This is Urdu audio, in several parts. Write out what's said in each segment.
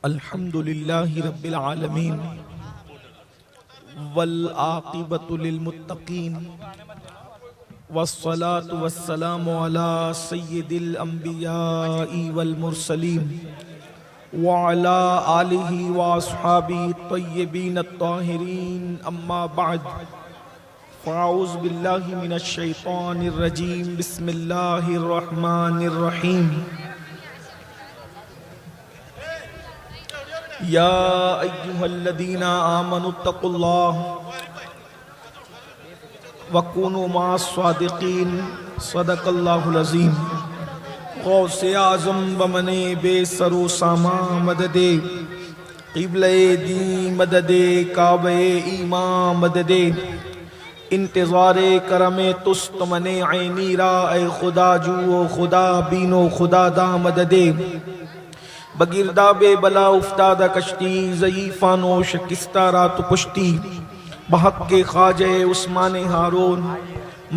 الحمد للہ رب العالمین والعاقبۃ للمتقین والصلاة والسلام علی سید الانبیاء والمرسلین وعلی آلہ واصحابہ الطیبین الطاہرین اما بعد فاعوذ باللہ من الشیطان الرجیم بسم اللہ الرحمن الرحیم یا ایہا الذین آمنوا اتقوا اللہ وکونوا مع الصادقین صدق اللہ العظیم غوث اعظم بمن بے سر و سامان مدد قبلہ دین مدد کعبہ ایمان مدد انتظار کرم تست من عینی را اے خدا جو خدا بینو خدا دا مدد بگرداب بلا افتادہ کشتی ضعیفان و شکستہ رات پشتی بحق کے خواجہ عثمان ہارون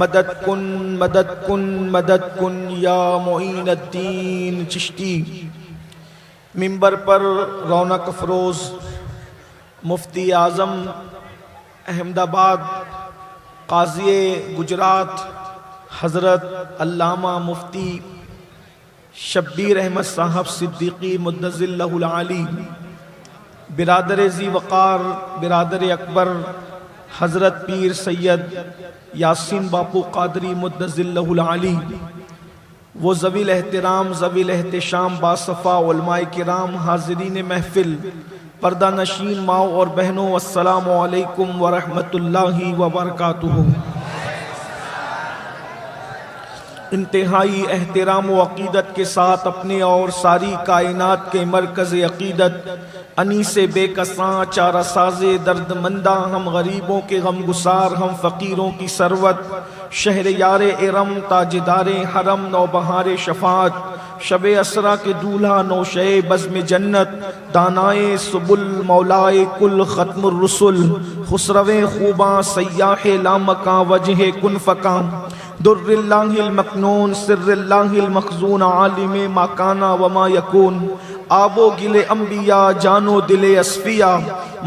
مدد کن مدد کن مدد کن یا معین الدین چشتی۔ منبر پر رونق افروز مفتی اعظم احمد آباد قاضی گجرات حضرت علامہ مفتی شبیر احمد صاحب صدیقی مدظ اللہ العالی، برادر ذی وقار برادر اکبر حضرت پیر سید یاسین باپو قادری مدظ اللہ العالی، وہ ذوی الاحترام ذوی الاحتشام باصفا علماء کرام، حاضرین محفل، پردہ نشین ماؤں اور بہنوں، السلام علیکم ورحمۃ اللہ وبرکاتہ۔ انتہائی احترام و عقیدت کے ساتھ اپنے اور ساری کائنات کے مرکز عقیدت انیس بے کساں چارہ ساز درد مندہ، ہم غریبوں کے غم گسار، ہم فقیروں کی ثروت، شہر یار ارم تاجدار حرم، نوبہار شفاعت، شب اسرا کے دولہا نوشے بزم جنت، دانائے سبل مولائے کل ختم الرسل، خسرو خوباں سیاح لامکاں وجہ کن فکاں، در اللہ المکنون سر اللہ المخزون، عالم ما کانا وما یکون، آب و گل انبیاء جان و دل اصفیاء،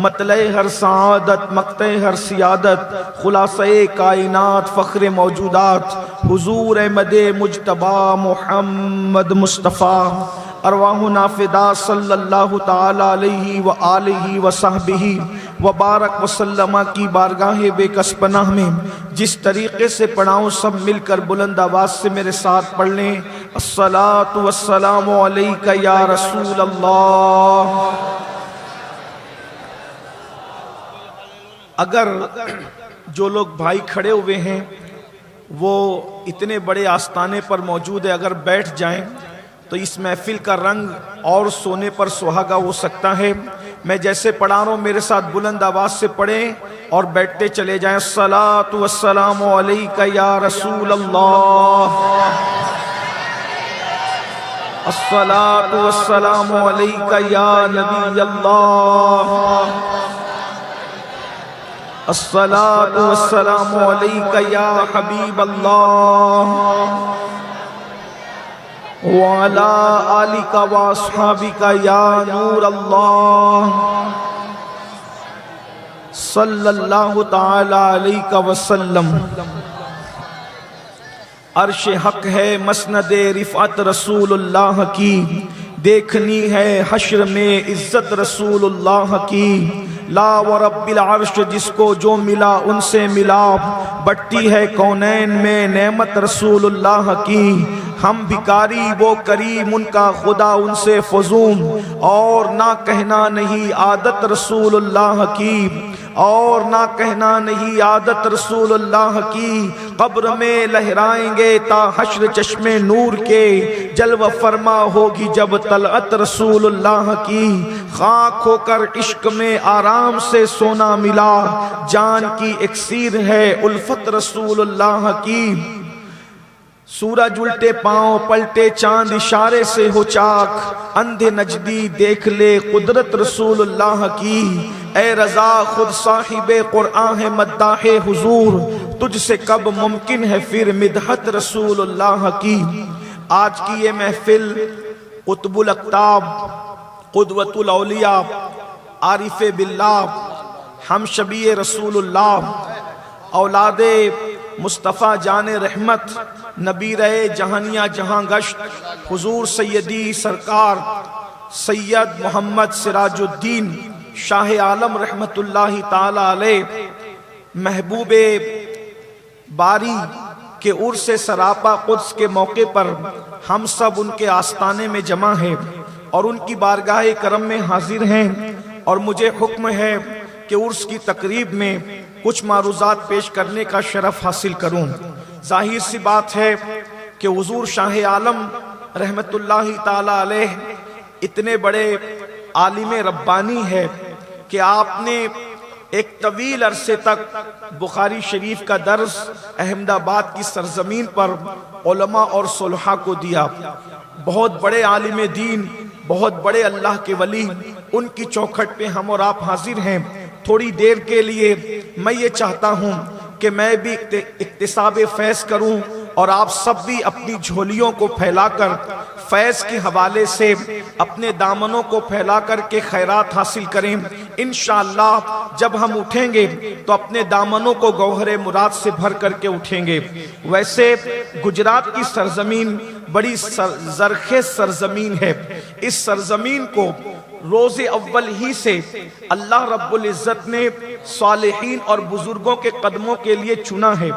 مطلع ہر سعادت مقطع ہر سیادت، خلاصہ کائنات فخر موجودات، حضور احمد مجتبی محمد مصطفیٰ، ارواحنا فدا صلی اللہ تعالی علیہ وآلہ وصحبہ وبارک وسلم کی بارگاہ بے کس پناہ میں جس طریقے سے پڑھاؤں سب مل کر بلند آواز سے میرے ساتھ پڑھ لیں، الصلاۃ والسلام علیک یا رسول اللہ۔ اگر جو لوگ بھائی کھڑے ہوئے ہیں وہ اتنے بڑے آستانے پر موجود ہے، اگر بیٹھ جائیں تو اس محفل کا رنگ اور سونے پر سہاگا ہو سکتا ہے۔ میں جیسے پڑھا رہا ہوں میرے ساتھ بلند آواز سے پڑھیں اور بیٹھتے چلے جائیں، الصلاۃ والسلام علیک یا رسول اللہ، الصلاۃ والسلام علیک یا نبی اللہ، الصلاۃ والسلام علیک یا حبیب اللہ، وعلی آلک واصحابک یا نور اللہ، صلی اللہ تعالی علیہ وسلم۔ عرش حق ہے مسند رفعت رسول اللہ کی، دیکھنی ہے حشر میں عزت رسول اللہ کی، لا ورب العرش جس کو جو ملا ان سے ملا، بٹتی ہے کونین میں نعمت رسول اللہ کی، ہم بھکاری وہ کریم ان کا خدا ان سے فزون، اور نہ کہنا نہیں عادت رسول اللہ کی، اور نہ کہنا نہیں عادت رسول اللہ کی، قبر میں لہرائیں گے تا حشر چشم نور کے، جلوہ فرما ہوگی جب طلعت رسول اللہ کی، خاک ہو کر عشق میں آرام سے سونا ملا، جان کی اکسیر ہے الفت رسول اللہ کی، سورج الٹے پاؤں پلٹے چاند اشارے سے ہو چاک، اندھے نجدی دیکھ لے قدرت رسول اللہ کی، اے رضا خود صاحب قرآن ہے مداح حضور، تجھ سے کب ممکن ہے پھر مدحت رسول اللہ کی۔ آج کی یہ محفل قطب الاقطاب قدوۃ الاولیاء، عارف باللہ، ہم شبیہ رسول اللہ، اولاد مصطفیٰ جان رحمت، نبی رہے جہانیاں جہاں گشت، حضور سیدی سرکار سید محمد سراج الدین شاہ عالم رحمت اللہ تعالی علیہ، محبوب باری کے عرس سراپا قدس کے موقع پر ہم سب ان کے آستانے میں جمع ہیں اور ان کی بارگاہ کرم میں حاضر ہیں، اور مجھے حکم ہے کہ عرس کی تقریب میں کچھ معروضات پیش کرنے کا شرف حاصل کروں۔ ظاہر سی بات ہے کہ حضور شاہ عالم رحمت اللہ تعالی علیہ اتنے بڑے عالم ربانی ہے کہ آپ نے ایک طویل عرصے تک بخاری شریف کا درس احمد آباد کی سرزمین پر علماء اور صلحاء کو دیا۔ بہت بڑے عالم دین، بہت بڑے اللہ کے ولی، ان کی چوکھٹ پہ ہم اور آپ حاضر ہیں۔ تھوڑی دیر کے لیے میں یہ چاہتا ہوں کہ میں بھی اکتساب فیض کروں اور آپ سب بھی اپنی جھولیوں کو پھیلا کر فیض کے حوالے سے اپنے دامنوں کو پھیلا کر کے خیرات حاصل کریں۔ انشاءاللہ جب ہم اٹھیں گے تو اپنے دامنوں کو گوہر مراد سے بھر کر کے اٹھیں گے۔ ویسے گجرات کی سرزمین بڑی زرخیز سرزمین ہے۔ اس سرزمین کو روز اول ہی سے اللہ رب العزت نے صالحین اور بزرگوں کے قدموں کے لیے چنا ہے۔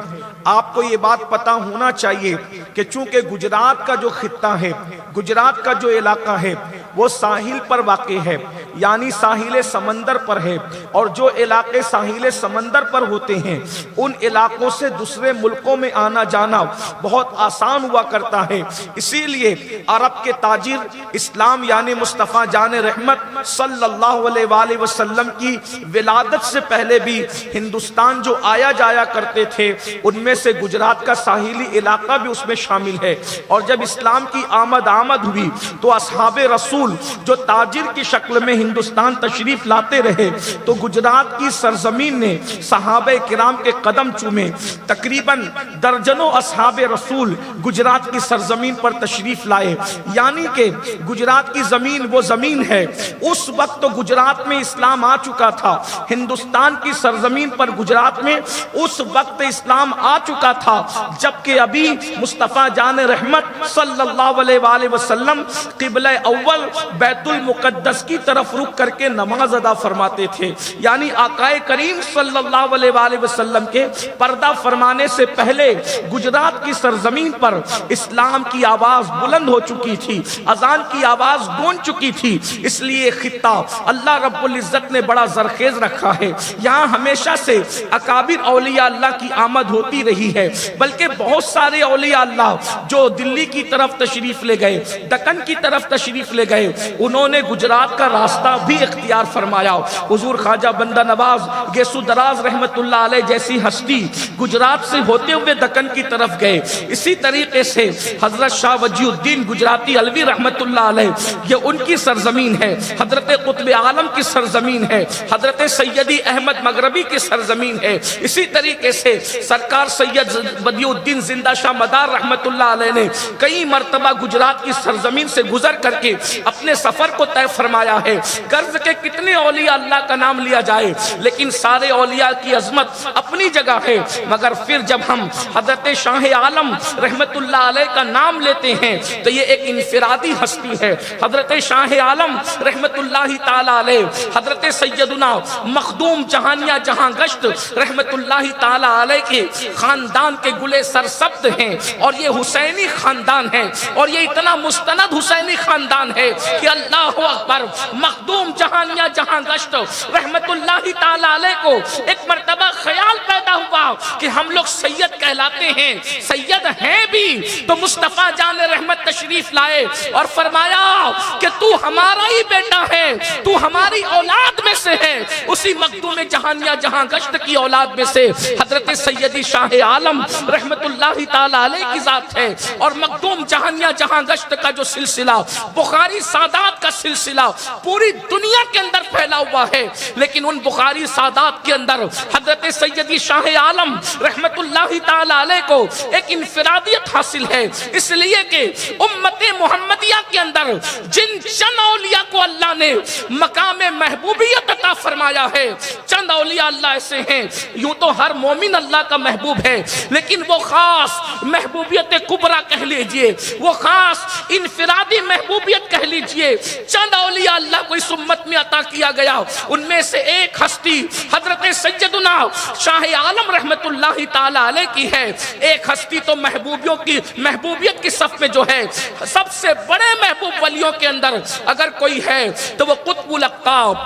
آپ کو یہ بات پتہ ہونا چاہیے کہ چونکہ گجرات کا جو خطہ ہے، گجرات کا جو علاقہ ہے وہ ساحل پر واقع ہے، یعنی ساحل سمندر پر ہے، اور جو علاقے ساحل سمندر پر ہوتے ہیں ان علاقوں سے دوسرے ملکوں میں آنا جانا بہت آسان ہوا کرتا ہے۔ اسی لیے عرب کے تاجر اسلام یعنی مصطفیٰ جان رحمت صلی اللہ علیہ وآلہ وسلم کی ولادت سے پہلے بھی ہندوستان جو آیا جایا کرتے تھے ان میں سے گجرات کا ساحلی علاقہ بھی اس میں شامل ہے۔ اور جب اسلام کی آمد ہوئی تو اصحاب رسول جو تاجر کی شکل میں ہندوستان تشریف لاتے رہے تو گجرات کی سرزمین نے صحابہ کرام کے قدم چومے۔ تقریباً درجنوں اصحاب رسول گجرات کی سرزمین پر تشریف لائے، یعنی کہ گجرات کی زمین وہ زمین ہے، اس وقت تو گجرات میں اسلام آ چکا تھا، ہندوستان کی سرزمین پر گجرات میں اس وقت اسلام آ چکا تھا جبکہ ابھی مصطفیٰ جان رحمت صلی اللہ علیہ وآلہ وسلم قبلہ اول بیت المقدس کی طرف رخ کر کے نماز ادا فرماتے تھے، یعنی آقا کریم صلی اللہ علیہ وآلہ وسلم کے پردہ فرمانے سے پہلے گجرات کی سرزمین پر اسلام کی آواز بلند ہو چکی تھی، اذان کی آواز گونج چکی تھی۔ اس لیے خطہ اللہ رب العزت نے بڑا زرخیز رکھا ہے، یہاں ہمیشہ سے اکابر اولیاء اللہ کی آمد ہوتی رہی ہے، بلکہ بہت سارے اولیاء اللہ جو دلی کی طرف تشریف لے گئے، دکن کی طرف تشریف لے گئے، انہوں نے گجرات کا راستہ بھی اختیار فرمایا۔ حضور خواجہ بندہ نواز گیسو دراز رحمت اللہ علیہ جیسی ہستی گجرات سے ہوتے ہوئے دکن کی طرف گئے۔ اسی طریقے سے حضرت شاہ وجی الدین گجراتی علوی رحمت اللہ علیہ یہ ان کی سرزمین ہے، حضرت قطب عالم کی سرزمین ہے، حضرت سیدی احمد مغربی کی سرزمین ہے۔ اسی طریقے سے سرکار سید بدیع الدین زندہ شاہ مدار رحمت اللہ علیہ نے کئی مرتبہ گجرات کی سرزمین سے گزر کر کے اپنے سفر کو طے فرمایا ہے۔ غرض کے کتنے اولیاء اللہ کا نام لیا جائے لیکن سارے اولیاء کی عظمت اپنی جگہ ہے، مگر پھر جب ہم حضرت شاہ عالم رحمت اللہ علیہ کا نام لیتے ہیں تو یہ ایک انفرادی ہستی ہے۔ حضرت شاہ عالم رحمت اللہ تعالی علیہ حضرت سیدنا مخدوم جہانیاں جہاں گشت رحمت اللہ تعالی علیہ کے خاندان کے گلے سرسبز ہیں، اور یہ حسینی خاندان ہے، اور یہ اتنا مستند حسینی خاندان ہے کہ اللہ اکبر، مخدوم جہانیاں جہاں گشت رحمت اللہ تعالی علیہ کو ایک مرتبہ خیال پیدا ہوا کہ ہم لوگ سید کہلاتے ہیں، سید ہیں بھی، تو مصطفیٰ جان رحمت تشریف لائے اور فرمایا کہ تو ہمارا ہی بیٹا ہے، تو ہماری اولاد میں سے ہیں، اسی مخدوم جہانیہ جہاں گشت کی اولاد میں سے حضرت سیدی شاہ عالم رحمت اللہ تعالی علیہ کی ذات ہے۔ اور مخدوم جہانیہ جہاں گشت کا جو سلسلہ، بخاری سادات کا سلسلہ پوری دنیا کے اندر پھیلا ہوا ہے، لیکن ان بخاری سادات کے اندر حضرت سیدی شاہ عالم رحمت اللہ تعالی علیہ کو ایک انفرادیت حاصل ہے، اس لیے کہ امت محمدیہ کے اندر جن چند اولیاء کو اللہ نے مقام محبوبیت عطا فرمایا ہے، چند اولیاء اللہ ایسے ہیں، یوں تو ہر مومن اللہ کا محبوب ہے، لیکن وہ خاص محبوبیت کبریٰ کہہ لیجئے، وہ خاص انفرادی محبوبیت کہہ لیجئے، چند اولیاء اللہ کو اس امت میں عطا کیا گیا۔ ان میں سے ایک ہستی حضرت سیدنا شاہ عالم رحمت اللہ تعالی علیہ کی ہے۔ ایک ہستی تو محبوبیت کی صف میں جو ہے، سب سے بڑے محبوب ولیوں کے اندر اگر کوئی ہے تو وہ قطب الاقطاب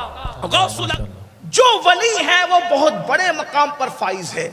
غوث جو ولی ہے وہ بہت بڑے مقام پر فائز ہے،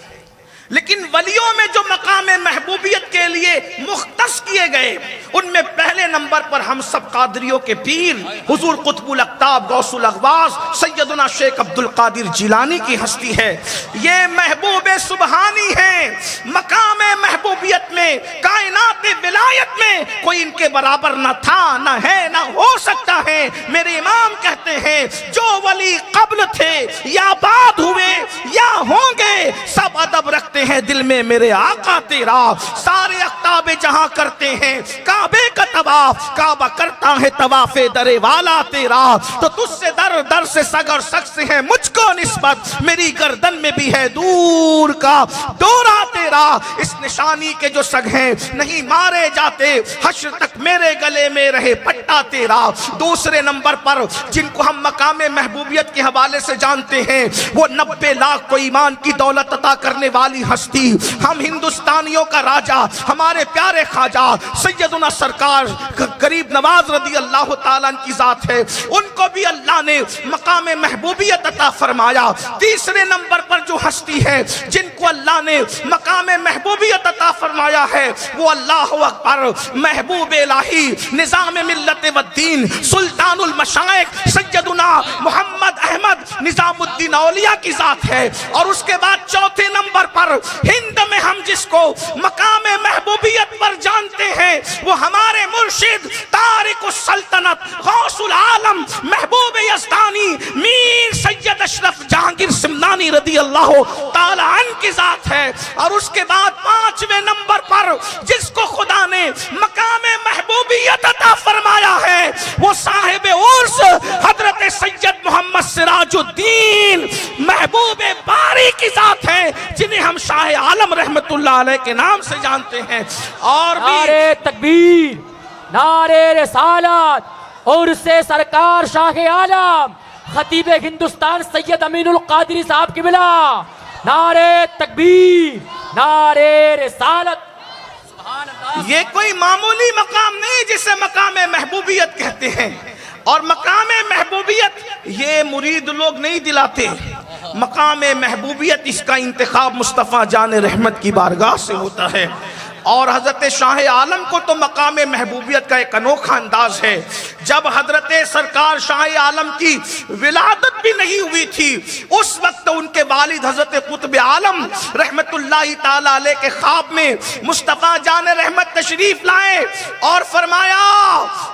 لیکن ولیوں میں جو مقام محبوبیت کے لیے مختص کیے گئے، ان میں پہلے نمبر پر ہم سب قادریوں کے پیر حضور قطب الاقطاب غوث الاغواث سیدنا شیخ عبد القادر جیلانی کی ہستی ہے۔ یہ محبوب سبحانی ہیں، مقام محبوبیت میں، کائنات ولایت میں کوئی ان کے برابر نہ تھا، نہ ہے، نہ ہو سکتا ہے۔ میرے امام کہتے ہیں جو ولی قبل تھے یا بعد ہوئے یا ہوں گے، سب ادب رکھتے ہیں دل میں میرے آقا تیرا، سارے اقطاب جہاں کرتے ہیں کعبے کا طواف، کعبہ کرتا ہے طواف در والا تیرا، تو تجھ سے در در سے سگ اور سگ سے ہے مجھ کو نسبت، میری گردن میں بھی ہے دور کا دورہ تیرا، اس نشانی کے جو سگ ہیں نہیں مارے جاتے، حشر تک میرے گلے میں رہے پٹا تیرا۔ دوسرے نمبر پر جن کو ہم مقام محبوبیت کے حوالے سے جانتے ہیں، وہ 90 لاکھ کو ایمان کی دولت عطا کرنے والی ہستی، ہم ہندوستانیوں کا راجہ، ہمارے پیارے خواجہ سیدنا سرکار غریب نواز رضی اللہ تعالیٰ کی ذات ہے، ان کو بھی اللہ نے مقام محبوبیت عطا فرمایا۔ تیسرے نمبر پر جو ہستی ہے جن کو اللہ نے مقام محبوبیت عطا فرمایا ہے، وہ اللہ اکبر محبوب الہی نظام ملت و الدین سلطان المشائخ سیدنا محمد احمد نظام الدین اولیاء کی ذات ہے۔ اور اس کے بعد چوتھے نمبر پر ہند میں ہم جس کو مقام محبوبیت پر جانتے ہیں، وہ ہمارے مرشد تارک السلطنت غوث العالم محبوب یزدانی میر سید اشرف جہانگیر سمنانی رضی اللہ تعالی عنہ کی ذات ہے۔ اور اس کے بعد پانچویں نمبر پر جس کو خدا نے مقام محبوبیت عطا فرمایا ہے، وہ صاحب عرس حضرت سید محمد سراج الدین محبوب باری کی ذات ہے، جنہیں ہم شاہ عالم رحمت اللہ علیہ کے نام سے جانتے ہیں۔ اور نعرہ تکبیر، نعرہ رسالت، اور سے سرکار شاہ عالم خطیب ہندوستان سید امین القادری صاحب کی بلا، نعرہ تکبیر، نعرہ رسالت۔ یہ کوئی معمولی مقام نہیں جسے مقام محبوبیت کہتے ہیں، اور مقام محبوبیت یہ مرید لوگ نہیں دلاتے، مقام محبوبیت اس کا انتخاب مصطفیٰ جان رحمت کی بارگاہ سے ہوتا ہے۔ اور حضرت شاہ عالم کو تو مقام محبوبیت کا ایک انوکھا انداز ہے۔ جب حضرت سرکار شاہ عالم کی ولادت بھی نہیں ہوئی تھی، اس وقت ان کے والد حضرت قطب عالم رحمت اللہ تعالی علیہ کے خواب میں مصطفیٰ جان رحمت تشریف لائے اور فرمایا،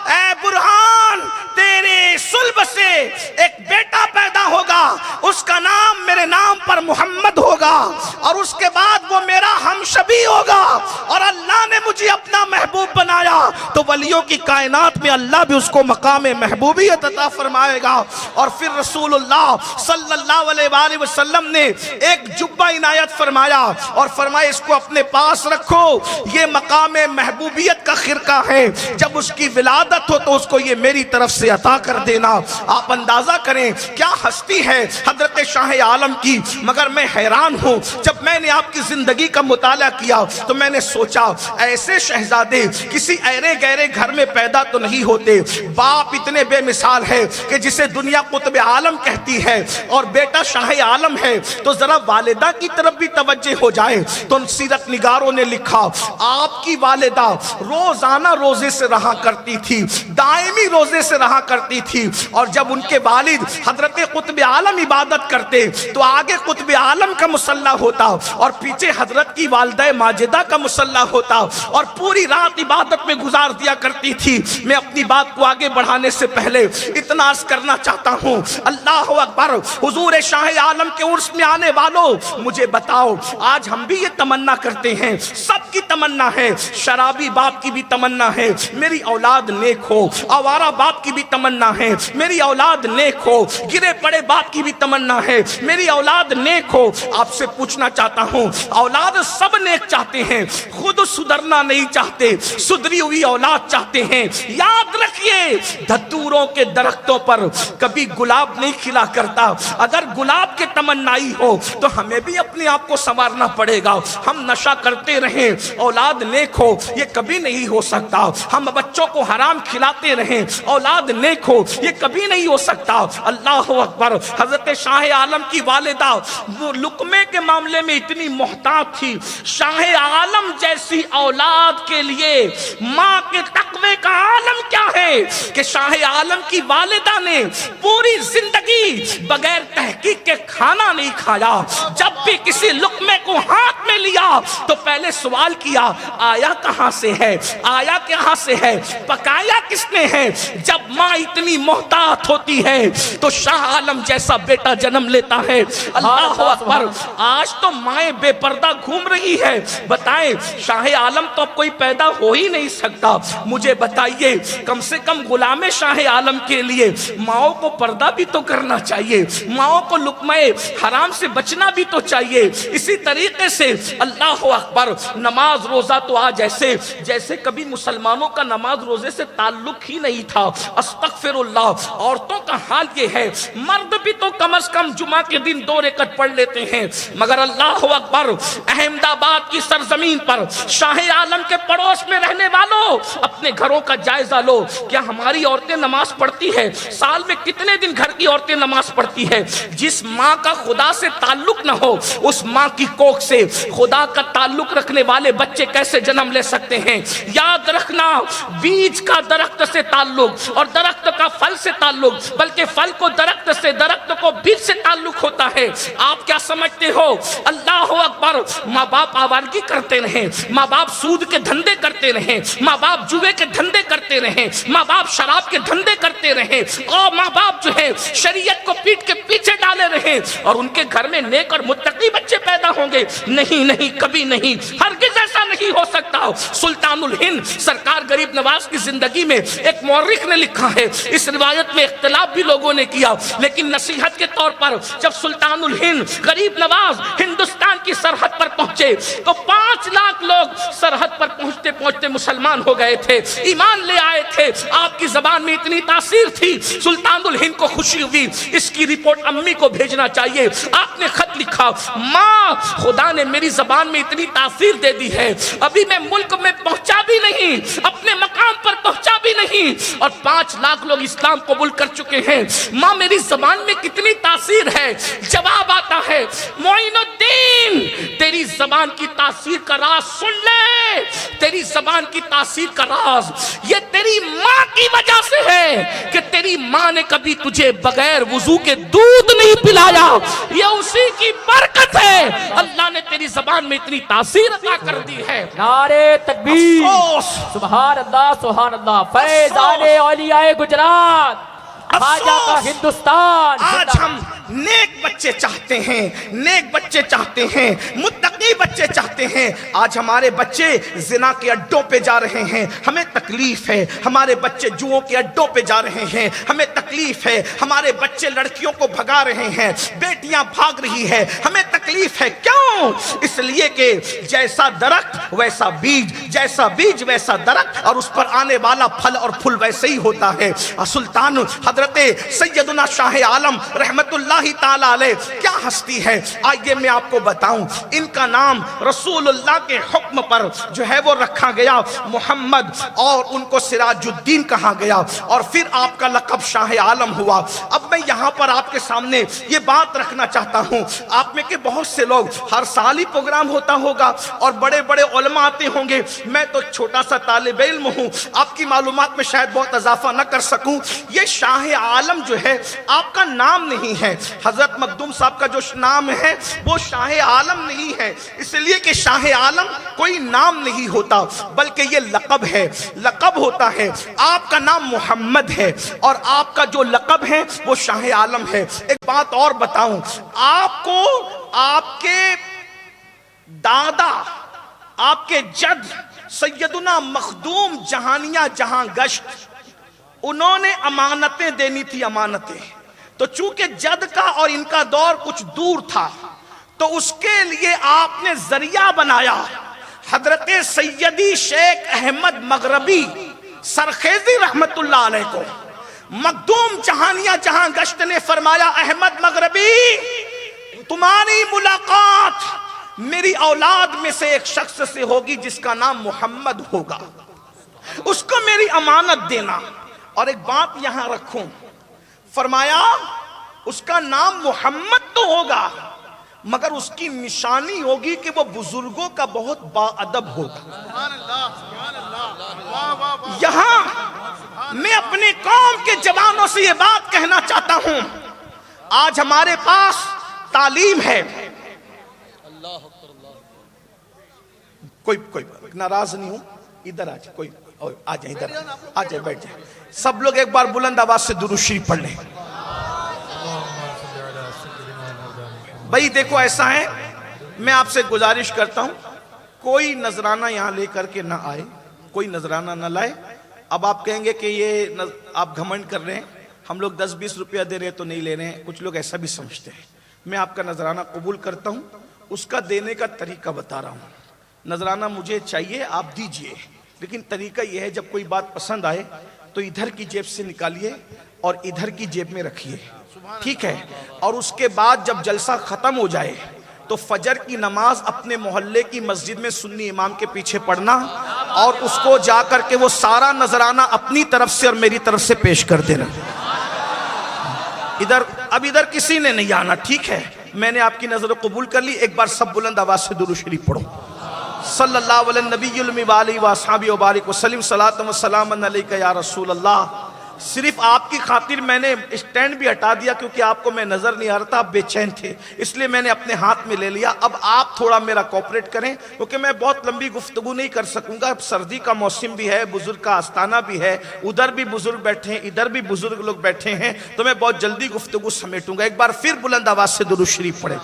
اے برہان، تیرے صلب سے ایک بیٹا پیدا ہوگا، اس کا نام میرے نام پر محمد ہوگا، اور اس کے بعد وہ میرا ہمشبی ہوگا، اور اللہ نے مجھے اپنا محبوب بنایا تو ولیوں کی کائنات میں اللہ بھی اس کو مقام محبوبیت عطا فرمائے گا۔ اور پھر رسول اللہ صلی اللہ علیہ وآلہ وسلم نے ایک جبہ عنایت فرمایا اور فرمایا اس کو اپنے پاس رکھو، یہ مقام محبوبیت کا خرقہ ہے، جب اس کی ولادت ہو تو اس کو یہ میری طرف سے عطا کر دینا۔ آپ اندازہ کریں کیا ہستی ہے حضرت شاہ عالم کی، مگر میں حیران ہوں جب میں نے آپ کی زندگی کا مطالعہ مطالعہ کیا تو میں نے سوچا ایسے شہزادے کسی ایرے گہرے گھر میں پیدا تو نہیں ہوتے. باپ اتنے بے مثال ہے کہ جسے دنیا قطب عالم کہتی ہے اور بیٹا شاہ عالم ہے, تو ذرا والدہ کی طرف بھی توجہ ہو جائے. تو سیرت نگاروں نے لکھا آپ کی والدہ روزانہ روزے سے رہا کرتی تھی, دائمی روزے سے رہا کرتی تھی, اور جب ان کے والد حضرت قطب عالم عبادت کرتے تو آگے قطب عالم کا مصلی ہوتا اور پیچھے حضرت کی والدہ ماجدہ کا مصلی ہوتا, اور پوری رات عبادت میں گزار دیا کرتی تھی. میں اپنی بات کو آگے بڑھانے سے پہلے اتنا عرض کرنا چاہتا ہوں, اللہ اکبر, حضور شاہ عالم کے عرس میں آنے والوں مجھے بتاؤ, آج ہم بھی یہ تمنا کرتے ہیں, سب کی تمنا ہے, شرابی باپ کی بھی تمنا ہے میری اولاد نیک ہو, آوارہ باپ کی بھی تمنا ہے میری اولاد نیک ہو, گرے پڑے باپ کی بھی تمنا ہے میری اولاد نیک ہو. آپ سے پوچھنا چاہتا ہوں, اولاد سب نیک چاہتے ہیں, خود سدھرنا نہیں چاہتے, سدھری ہوئی اولاد چاہتے ہیں. یاد رکھیے دھتوروں کے درختوں پر کبھی گلاب نہیں کھلا کرتا. اگر گلاب کے تمنائی ہو تو ہمیں بھی اپنے آپ کو سنوارنا پڑے گا. ہم نشہ کرتے رہیں اولاد نیک ہو, یہ کبھی نہیں ہو سکتا. ہم بچوں کو حرام کھلاتے رہیں اولاد نیک ہو, یہ کبھی نہیں ہو سکتا. اللہ اکبر. حضرت شاہ عالم کی والدہ وہ لقمے کے معاملے میں اتنی محتاط تھی. شاہ عالم جیسی اولاد کے لیے ماں کے تقوی کا عالم کیا ہے کہ شاہ عالم کی والدہ نے پوری زندگی بغیر تحقیق کے کھانا نہیں کھایا. جب بھی کسی لقمے کو ہاتھ میں لیا تو پہلے سوال کیا آیا کہاں سے ہے, آیا کہاں سے ہے, پکایا کس نے ہے. جب ماں اتنی محتاط ہوتی ہے تو شاہ عالم جیسا بیٹا جنم لیتا ہے. اللہ اکبر. آج تو مائیں بے پردہ گھوم رہی ہے. بتائیں شاہ عالم تو اب کوئی پیدا ہو ہی نہیں سکتا. مجھے بتائیے کم سے کم غلام شاہ عالم کے لیے ماؤں کو پردہ بھی تو کرنا چاہیے, ماؤں کو لقمہ حرام سے بچنا بھی تو چاہیے. اسی طریقے سے اللہ اکبر, نماز روزہ تو آج جیسے کبھی مسلمانوں کا نماز روزے سے تعلق ہی نہیں تھا. استغفر اللہ. عورتوں کا حال یہ ہے, مرد بھی تو کم از کم جمعہ کے دن 2 رکعت پڑھ لیتے ہیں, مگر اللہ اکبر احمد آباد کی سرزمین پر شاہ عالم کے پڑوس میں رہنے والوں اپنے گھروں کا جائزہ لو. کیا ہماری عورتیں نماز پڑھتی ہے؟ سال میں کتنے دن گھر کی عورتیں نماز پڑھتی ہے؟ جس ماں کا خدا سے تعلق نہ ہو اس ماں کی کوکھ سے خدا کا تعلق رکھنے والے بچے کیسے جنم لے سکتے ہیں؟ یاد رکھنا, بیج کا درخت سے تعلق اور درخت کا پھل سے تعلق, بلکہ پھل کو درخت سے, درخت کو بیج سے تعلق ہوتا ہے. آپ کیا سمجھتے ہو؟ اللہ اکبر. ماں باپ آوارگی کرتے رہیں, ماں باپ سود کے دھندے کرتے رہیں, ماں باپ جوے کے دھندے کرتے رہیں, ماں باپ شراب کے دھندے کرتے رہیں, اور ماں باپ جو ہے شریعت کو پیٹ کے پیچھے ڈالے رہیں, اور ان کے گھر میں نیک اور متقی بچے پیدا ہوں گے؟ نہیں نہیں, کبھی نہیں, ہرگز ایسا نہیں ہو سکتا. سلطان الہند سرکار غریب نواز کی زندگی میں ایک مورخ نے لکھا ہے, اس روایت میں اختلاف بھی لوگوں نے کیا, لیکن نصیحت کے طور پر جب سلطان الہند غریب نواز ہندوستان کی سرحد پر پہنچے تو 5 لاکھ لوگ سرحد پر پہنچتے پہنچتے مسلمان ہو گئے تھے, ایمان لے آئے تھے. آپ کی زبان میں اتنی تاثیر تھی, سلطان الہند کو خوشی ہوئی, اس کی رپورٹ امی کو بھیجنا چاہیے. آپ نے خط لکھا, ماں خدا نے میری زبان میں اتنی تاثیر دے دی ہے, ابھی میں ملک میں پہنچا بھی نہیں, اپنے مقام پر پہنچا بھی نہیں, اور 5 لاکھ لوگ اسلام قبول کر چکے ہیں. ماں میری زبان میں کتنی تاثیر ہے. جواب آتا ہے, معین الدین تیری زبان کی تاثیر کا راز سن لے, تیری زبان کی تاثیر کا راز یہ تیری ماں کی وجہ سے ہے کہ تیری ماں نے کبھی تجھے بغیر وضو کے دودھ نہیں پلایا, یہ اسی کی برکت ہے. اللہ نے تیری زبان میں اتنی تاثیر عطا کر دی ہے. نعرے تکبیر, سبحان اللہ سبحان اللہ. فیضان اولیاء گجرات, خواجہ کا ہندوستان. آج ہم نیک بچے چاہتے ہیں, نیک بچے چاہتے ہیں, متقی بچے چاہتے ہیں. آج ہمارے بچے زنا کے اڈوں پہ جا رہے ہیں, ہمیں تکلیف ہے. ہمارے بچے جوؤں کے اڈوں پہ جا رہے ہیں, ہمیں تکلیف ہے. ہمارے بچے لڑکیوں کو بھگا رہے ہیں, بیٹیاں بھاگ رہی ہے, ہمیں تکلیف ہے. کیوں؟ اس لیے کہ جیسا درخت ویسا بیج, جیسا بیج ویسا درخت, اور اس پر آنے والا پھل اور پھول ویسے ہی ہوتا ہے. سلطان حضرت سیدنا شاہ عالم رحمت اللہ تعالی علیہ کیا ہستی ہے؟ آئیے میں آپ کو بتاؤں، ان کا نام رسول اللہ کے حکم پر جو ہے وہ رکھا گیا محمد، اور ان کو سراج الدین کہا گیا، اور پھر آپ کا لقب شاہ عالم ہوا۔ اب میں یہاں پر آپ کے سامنے یہ بات رکھنا چاہتا ہوں، آپ میں کہ بہت سے لوگ ہر سال ہی پروگرام ہوتا ہوگا اور بڑے بڑے علماء آتے ہوں گے، میں تو چھوٹا سا طالب علم ہوں، آپ کی معلومات میں شاید بہت اضافہ نہ کر سکوں۔ یہ شاہ عالم جو ہے آپ کا نام نہیں ہے، حضرت مخدوم صاحب کا جو نام ہے وہ شاہ عالم نہیں ہے، اس لیے کہ شاہ عالم کوئی نام نہیں ہوتا بلکہ یہ لقب ہے، لقب ہوتا ہے۔ آپ کا نام محمد ہے اور آپ کا جو لقب ہے وہ شاہ عالم ہے۔ ایک بات اور بتاؤں آپ کو، آپ کے دادا، آپ کے جد سیدنا مخدوم جہانیہ جہاں گشت، انہوں نے امانتیں دینی تھی، امانتیں، تو چونکہ جد کا اور ان کا دور کچھ دور تھا تو اس کے لیے آپ نے ذریعہ بنایا حضرت سیدی شیخ احمد مغربی سرخیزی رحمت اللہ علیہ کو۔ مخدوم جہانیہ جہاں گشت نے فرمایا احمد مغربی تمہاری ملاقات میری اولاد میں سے ایک شخص سے ہوگی جس کا نام محمد ہوگا، اس کو میری امانت دینا۔ اور ایک بات یہاں رکھوں، فرمایا اس کا نام محمد تو ہوگا مگر اس کی نشانی ہوگی کہ وہ بزرگوں کا بہت باادب ہوگا۔ یہاں میں اپنے قوم کے جوانوں سے یہ بات کہنا چاہتا ہوں، آج ہمارے پاس تعلیم ہے، کوئی ناراض نہیں ہوں، ادھر آ جائے، کوئی آ جائے، ادھر آ جائے، بیٹھ جائے، سب لوگ ایک بار بلند آواز سے درود شریف پڑھ لیں۔ بھائی دیکھو ایسا ہے، میں آپ سے گزارش کرتا ہوں کوئی نذرانہ یہاں لے کر کے نہ آئے، کوئی نذرانہ نہ لائے۔ اب آپ کہیں گے کہ یہ آپ گھمنڈ کر رہے ہیں، ہم لوگ 10-20 روپیہ دے رہے ہیں تو نہیں لے رہے ہیں، کچھ لوگ ایسا بھی سمجھتے ہیں۔ میں آپ کا نذرانہ قبول کرتا ہوں، اس کا دینے کا طریقہ بتا رہا ہوں۔ نذرانہ مجھے چاہیے، آپ دیجئے، لیکن طریقہ یہ ہے جب کوئی بات پسند آئے تو ادھر کی جیب سے نکالیے اور ادھر کی جیب میں رکھیے، ٹھیک ہے؟ اور اس کے بعد جب جلسہ ختم ہو جائے تو فجر کی نماز اپنے محلے کی مسجد میں سنی امام کے پیچھے پڑھنا اور اس کو جا کر کے وہ سارا نذرانہ اپنی طرف سے اور میری طرف سے پیش کر دینا۔ ادھر کسی نے نہیں آنا، ٹھیک ہے؟ میں نے آپ کی نظر قبول کر لی۔ ایک بار سب بلند آواز سے درود شریف پڑھو۔ صلی اللہ علیہ نبی المی وآلہ وآصحابہ وبارک وسلم، صلاۃ و سلام علیک یا رسول اللہ۔ صرف آپ کی خاطر میں نے اسٹینڈ بھی ہٹا دیا کیونکہ آپ کو میں نظر نہیں آ رہا تھا، آپ بے چین تھے، اس لیے میں نے اپنے ہاتھ میں لے لیا۔ اب آپ تھوڑا میرا کوپریٹ کریں کیونکہ میں بہت لمبی گفتگو نہیں کر سکوں گا، اب سردی کا موسم بھی ہے، بزرگ کا آستانہ بھی ہے، ادھر بھی بزرگ بیٹھے ہیں، ادھر بھی بزرگ لوگ بیٹھے ہیں، تو میں بہت جلدی گفتگو سمیٹوں گا۔ ایک بار پھر بلند آواز سے درود شریف پڑھیں۔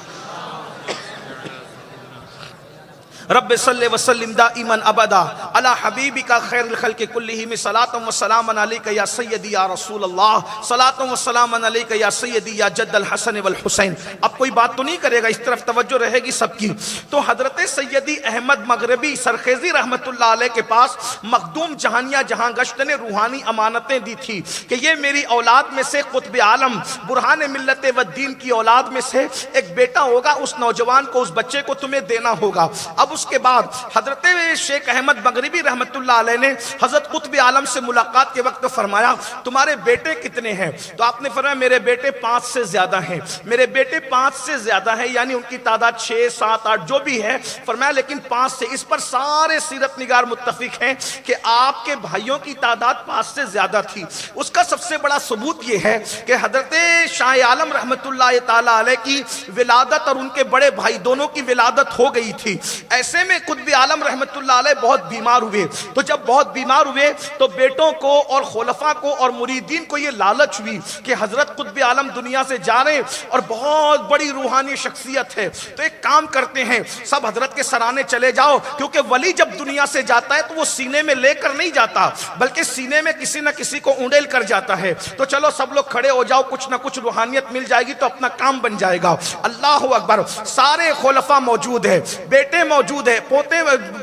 رب صلی وسلم دائما ابدا علی حبیبک خیر الخلق کلہم، صلاۃ و سلام علیک یا سیدی یا رسول اللہ، صلاۃ و سلام علیک یا سیدی یا جد الحسن والحسین۔ اب کوئی بات تو نہیں کرے گا، اس طرف توجہ رہے گی سب کی۔ تو حضرت سیدی احمد مغربی سرخیزی رحمت اللہ علیہ کے پاس مخدوم جہانیہ جہاں گشت نے روحانی امانتیں دی تھی کہ یہ میری اولاد میں سے قطب عالم برہان ملت و دین کی اولاد میں سے ایک بیٹا ہوگا، اس نوجوان کو، اس بچے کو تمہیں دینا ہوگا۔ اب اس کے بعد حضرت شیخ احمد مغربی رحمت اللہ علیہ نے حضرت قطب عالم سے ملاقات کے وقت فرمایا تمہارے بیٹے کتنے ہیں؟ تو آپ نے فرمایا میرے بیٹے 5 سے زیادہ ہیں، میرے بیٹے 5 سے زیادہ ہیں، یعنی ان کی تعداد 6 7 8 جو بھی ہے۔ فرمایا لیکن 5 سے، اس پر سارے سیرت نگار متفق ہیں کہ آپ کے بھائیوں کی تعداد 5 سے زیادہ تھی۔ اس کا سب سے بڑا ثبوت یہ ہے کہ حضرت شاہ عالم رحمت اللہ تعالی علیہ کی ولادت اور ان کے بڑے بھائی دونوں کی ولادت ہو گئی تھی۔ ایسے میں قطب عالم رحمت اللہ علیہ بہت بیمار ہوئے، تو جب بہت بیمار ہوئے تو بیٹوں کو اور خلفاء کو اور مریدین کو یہ لالچ ہوئی کہ حضرت قطب عالم دنیا سے جا رہے اور بہت بڑی روحانی شخصیت ہے، تو ایک کام کرتے ہیں سب حضرت کے سرانے چلے جاؤ، کیونکہ ولی جب دنیا سے جاتا ہے تو وہ سینے میں لے کر نہیں جاتا بلکہ سینے میں کسی نہ کسی کو اونڈیل کر جاتا ہے۔ تو چلو سب لوگ کھڑے ہو جاؤ، کچھ نہ کچھ روحانیت مل جائے گی تو اپنا کام بن جائے گا۔ اللہ اکبر، سارے خلفاء موجود ہیں، بیٹے موجود موجود ہے، پوتے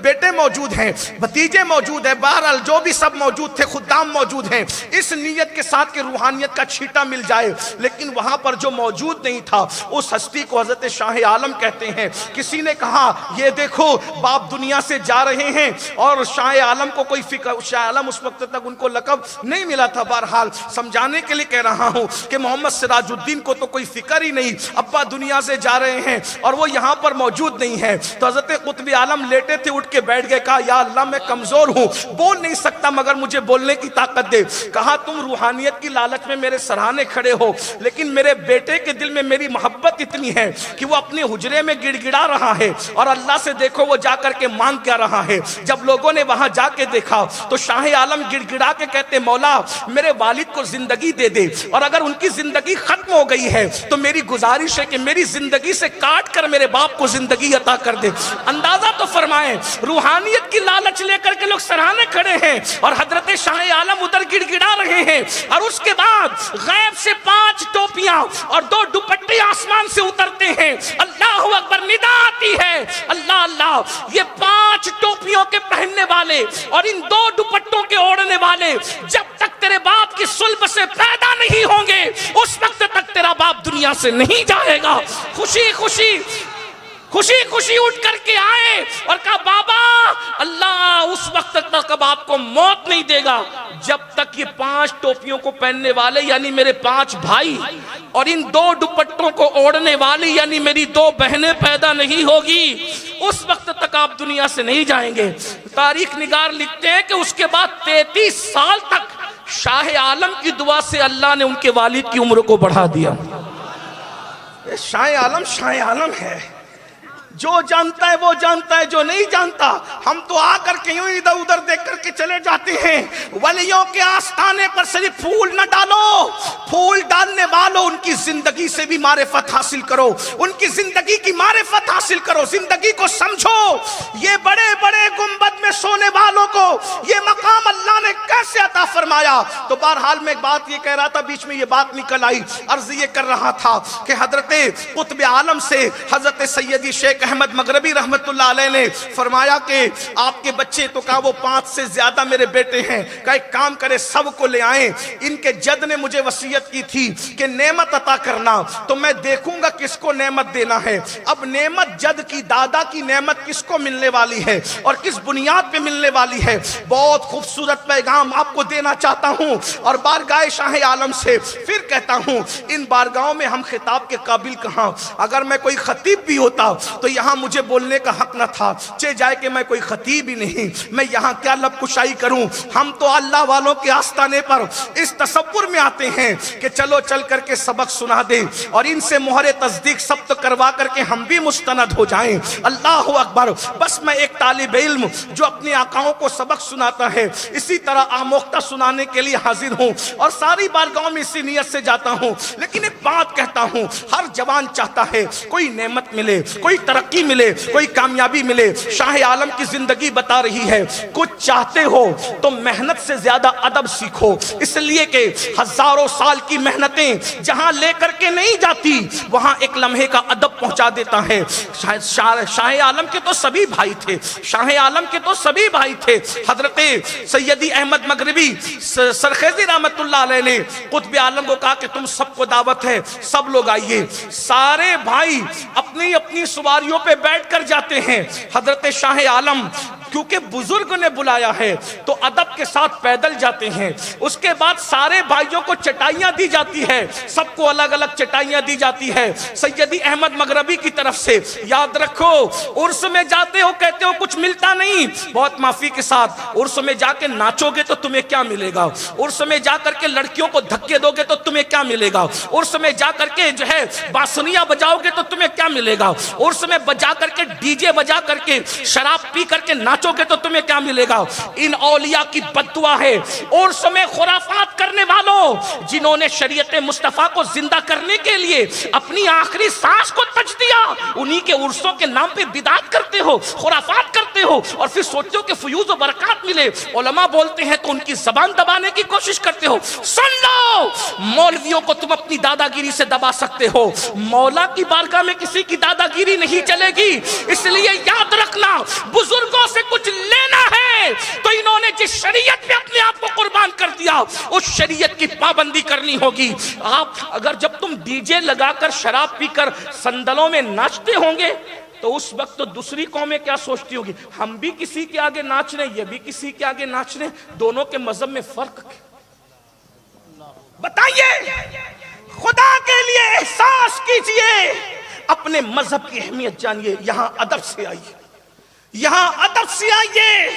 بیٹے موجود ہیں، بھتیجے موجود ہیں، بہرحال جو بھی سب موجود تھے، خدام موجود ہیں، اس نیت کے ساتھ کہ روحانیت کا چھیٹا مل جائے۔ لیکن وہاں پر جو موجود نہیں تھا اس ہستی کو حضرت شاہ عالم کہتے ہیں۔ کسی نے کہا یہ دیکھو باپ دنیا سے جا رہے ہیں، اور شاہ عالم کو کوئی فکر، شاہ عالم اس وقت تک ان کو لقب نہیں ملا تھا۔ بہرحال سمجھانے کے لیے کہہ رہا ہوں کہ محمد سراج الدین کو تو کوئی فکر ہی نہیں، ابا دنیا سے جا رہے ہیں اور وہ یہاں پر موجود نہیں ہے۔ تو حضرت قطب عالم لیٹے تھے، اٹھ کے بیٹھ گئے، کہا یا اللہ میں کمزور ہوں، بول نہیں سکتا مگر مجھے بولنے کی طاقت دے۔ کہا تم روحانیت کی لالچ میں میرے سراہنے کھڑے ہو، لیکن میرے بیٹے کے دل میں میری محبت اتنی ہے کہ وہ اپنے حجرے میں گڑ گڑا رہا ہے، اور اللہ سے دیکھو وہ جا کر کے مانگ کیا رہا ہے۔ جب لوگوں نے وہاں جا کے دیکھا تو شاہ عالم گڑ گڑا کے کہتے مولا میرے والد کو زندگی دے دے، اور اگر ان کی زندگی ختم ہو گئی ہے تو میری گزارش ہے کہ میری زندگی سے کاٹ کر میرے باپ کو زندگی عطا کر دے۔ اندازہ تو فرمائیں، روحانیت کی لالچ لے کر کے لوگ سراہنے کھڑے ہیں اور حضرت شاہ عالم ادھر گڑ گڑا رہے ہیں، اور اس کے بعد غیب سے 5 ٹوپیاں اور 2 دوپٹے آسمان سے اترتے ہیں۔ اللہ اکبر، ندا آتی ہے، اللہ اللہ، یہ 5 ٹوپیوں کے پہننے والے اور ان 2 دوپٹوں کے اوڑھنے والے جب تک تیرے باپ کی صلب سے پیدا نہیں ہوں گے اس وقت تک تیرا باپ دنیا سے نہیں جائے گا۔ خوشی خوشی خوشی خوشی اٹھ کر کے آئے اور کہا بابا اللہ اس وقت تک اب آپ کو موت نہیں دے گا جب تک یہ 5 ٹوپیوں کو پہننے والے یعنی میرے 5 بھائی اور ان 2 دوپٹوں کو اوڑھنے والی یعنی میری 2 بہنیں پیدا نہیں ہوگی، اس وقت تک آپ دنیا سے نہیں جائیں گے۔ تاریخ نگار لکھتے ہیں کہ اس کے بعد 33 سال تک شاہ عالم کی دعا سے اللہ نے ان کے والد کی عمر کو بڑھا دیا۔ شاہ عالم ہے، جو جانتا ہے وہ جانتا ہے، جو نہیں جانتا ہم تو آ کر کے یوں ادھر ادھر دیکھ کر کے چلے جاتے ہیں۔ ولیوں کے آستانے پر صرف پھول نہ ڈالو، پھول ڈالنے والوں ان کی زندگی سے بھی معرفت حاصل کرو، ان کی زندگی کی معرفت حاصل کرو، زندگی کو سمجھو۔ یہ بڑے بڑے گنبد میں سونے والوں کو یہ مقام اللہ نے کیسے عطا فرمایا؟ تو بہرحال میں ایک بات یہ کہہ رہا تھا، بیچ میں یہ بات نکل آئی، عرض یہ کر رہا تھا کہ حضرت قطب عالم سے حضرت سیدی شیخ احمد مغربی رحمت اللہ علیہ نے فرمایا کہ آپ کے بچے، تو کہا وہ 5 سے زیادہ میرے بیٹے ہیں، کہا ایک کام کرے سب کو لے آئیں، ان کے جد نے مجھے وصیت کی تھی کہ نعمت عطا کرنا، تو میں دیکھوں گا کس کو نعمت دینا ہے۔ اب نعمت جد کی، دادا کی نعمت کس کو ملنے والی ہے اور کس بنیاد پہ ملنے والی ہے؟ بہت خوبصورت پیغام آپ کو دینا چاہتا ہوں، اور بارگاہ شاہ عالم سے پھر کہتا ہوں ان بارگاہوں میں ہم خطاب کے قابل کہاں؟ اگر میں کوئی خطیب بھی ہوتا تو یہاں مجھے بولنے کا حق نہ تھا، چہ جائے کہ میں کوئی خطیب ہی نہیں، میں یہاں کیا لب کشائی کروں؟ ہم تو اللہ والوں کے آستانے پر اس تصور میں آتے ہیں کہ چلو چل کر کے سبق سنا دیں اور ان سے مہر تصدیق ثبت کروا کر کے ہم بھی مستند ہو جائیں۔ اللہ اکبر، بس میں ایک طالب علم جو اپنے آقاؤں کو سبق سناتا ہے اسی طرح آموختہ سنانے کے لیے حاضر ہوں، اور ساری بارگاہوں میں اسی نیت سے جاتا ہوں۔ لیکن ایک بات کہتا ہوں، ہر جوان چاہتا ہے کوئی نعمت ملے، کوئی ترقی ملے، کوئی کامیابی ملے۔ شاہ عالم کی زندگی بتا رہی ہے کچھ چاہتے ہو تو محنت سے زیادہ ادب سیکھو، اس لیے کہ ہزاروں سال کی محنتیں جہاں لے کر کے نہیں جاتی وہاں ایک لمحے کا ادب پہنچا دیتا ہے۔ شاہ عالم کے تو سبھی بھائی تھے، شاہ عالم کے تو سبھی بھائی تھے۔ حضرت سیدی احمد مغربی سرخیزی رحمت اللہ علیہ نے قطب عالم کو کہا کہ تم سب کو دعوت ہے، سب لوگ آئیے۔ سارے بھائی اپنی اپنی سواریوں پہ بیٹھ کر جاتے ہیں۔ حضرت شاہ عالم کیونکہ بزرگ نے بلایا ہے تو ادب کے ساتھ پیدل جاتے ہیں۔ اس کے بعد سارے بھائیوں کو چٹائیاں دی جاتی ہے، سب کو الگ الگ چٹائیاں دی جاتی ہے سیدی احمد مغربی کی طرف سے۔ یاد رکھو عرس میں جاتے ہو کہتے ہو کچھ ملتا نہیں، بہت معافی کے ساتھ عرس میں جا کے ناچو گے تو تمہیں کیا ملے گا؟ عرس میں جا کر کے لڑکیوں کو دھکے دو گے تو تمہیں کیا ملے گا؟ عرس میں جا کر کے جو ہے بانسریاں بجاؤ گے تو تمہیں کیا ملے گا؟ عرس میں بجا کر کے ڈی جے بجا کر کے شراب پی کر کے ناچو گے تو تمہیں کیا ملے گا؟ ان اولیاء کی بددعا ہے عرس میں خرافات کرنے والوں، جنہوں نے شریعت مصطفیٰ کو زندہ کرنے کے لیے اپنی آخری سانس کو تج دیا، انہی کے عرسوں کے نام پہ بدعت کرتے ہو، خرافات کرتے ہو، اور پھر سوچتے ہو کہ فیوز و برکات ملے۔ علماء بولتے ہیں تو ان کی زبان دبانے کی کوشش کرتے ہو. سن لو، مولویوں کو تم اپنی دادا گیری سے دبا سکتے ہو، مولا کی بارگاہ میں کسی کی دادا گیری نہیں چلے گی. اس لیے یاد رکھنا، بزرگوں سے کچھ لینا ہے تو انہوں نے جس شریعت پہ اپنے آپ کو قربان کر دیا اس شریعت کی پابندی کرنی ہوگی. آپ اگر جب تم ڈی جے لگا کر شراب پی کر صندلوں میں ناچتے ہوں گے تو اس وقت تو دوسری قومیں کیا سوچتی ہوگی؟ ہم بھی کسی کے آگے ناچ رہے ہیں، یہ بھی کسی کے آگے ناچ رہے ہیں، دونوں کے مذہب میں فرق ہے. بتائیے، خدا کے لیے احساس کیجئے، اپنے مذہب کی اہمیت جانیے. یہاں ادب سے آئیے، یہاں ادب سے آئیے.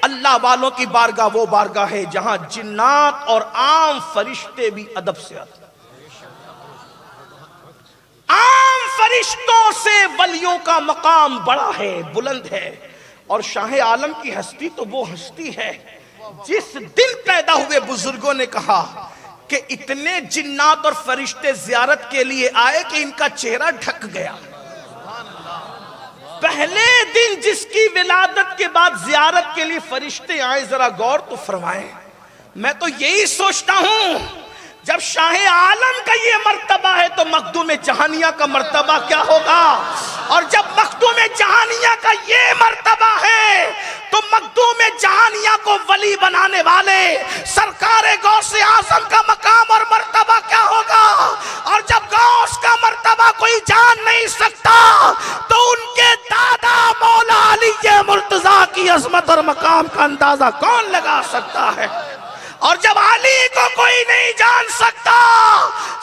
اللہ والوں کی بارگاہ وہ بارگاہ ہے جہاں جنات اور عام فرشتے بھی ادب سے آتے ہیں. عام فرشتوں سے ولیوں کا مقام بڑا ہے، بلند ہے. اور شاہ عالم کی ہستی تو وہ ہستی ہے جس دن پیدا ہوئے بزرگوں نے کہا کہ اتنے جنات اور فرشتے زیارت کے لیے آئے کہ ان کا چہرہ ڈھک گیا. پہلے دن جس کی ولادت کے بعد زیارت کے لیے فرشتے آئے، ذرا غور تو فرمائیں. میں تو یہی سوچتا ہوں جب شاہ عالم کا یہ مرتبہ ہے تو مخدوم جہانیہ کا مرتبہ کیا ہوگا؟ اور جب مخدوم جہانیہ کا یہ مرتبہ ہے تو مخدوم جہانیہ کو ولی بنانے والے سرکار غوث اعظم کا مقام اور مرتبہ کیا ہوگا؟ اور جب غوث کا مرتبہ کوئی جان نہیں سکتا تو ان کے دادا مولا علی مرتضیٰ کی عظمت اور مقام کا اندازہ کون لگا سکتا ہے؟ اور جب علی کو کوئی نہیں جان سکتا،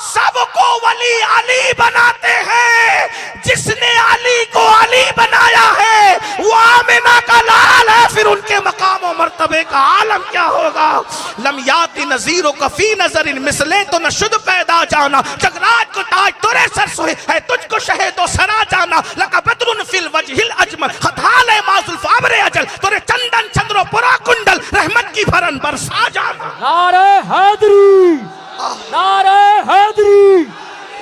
سب کو ولی علی بناتے ہیں. جس نے علی کو علی بنایا ہے وہ آمنہ کا لال ہے، پھر ان کے مقام و مرتبے کا عالم کیا ہوگا؟ لم یاتی نظیروں کا فی نظر مثلے تو نہ شد پیدا جانا، جگراج کو تاج تورے سر سوئے ہے، تجھ کو شہد و سرا جانا. لکا بدرن فی الوجہ الاجمل خطال مازل فابر اجل، تورے چندن چندرو پورا کنڈل رحمت کی بھرن برسا جانا. نعرہ حیدری، نعرہ حیدری،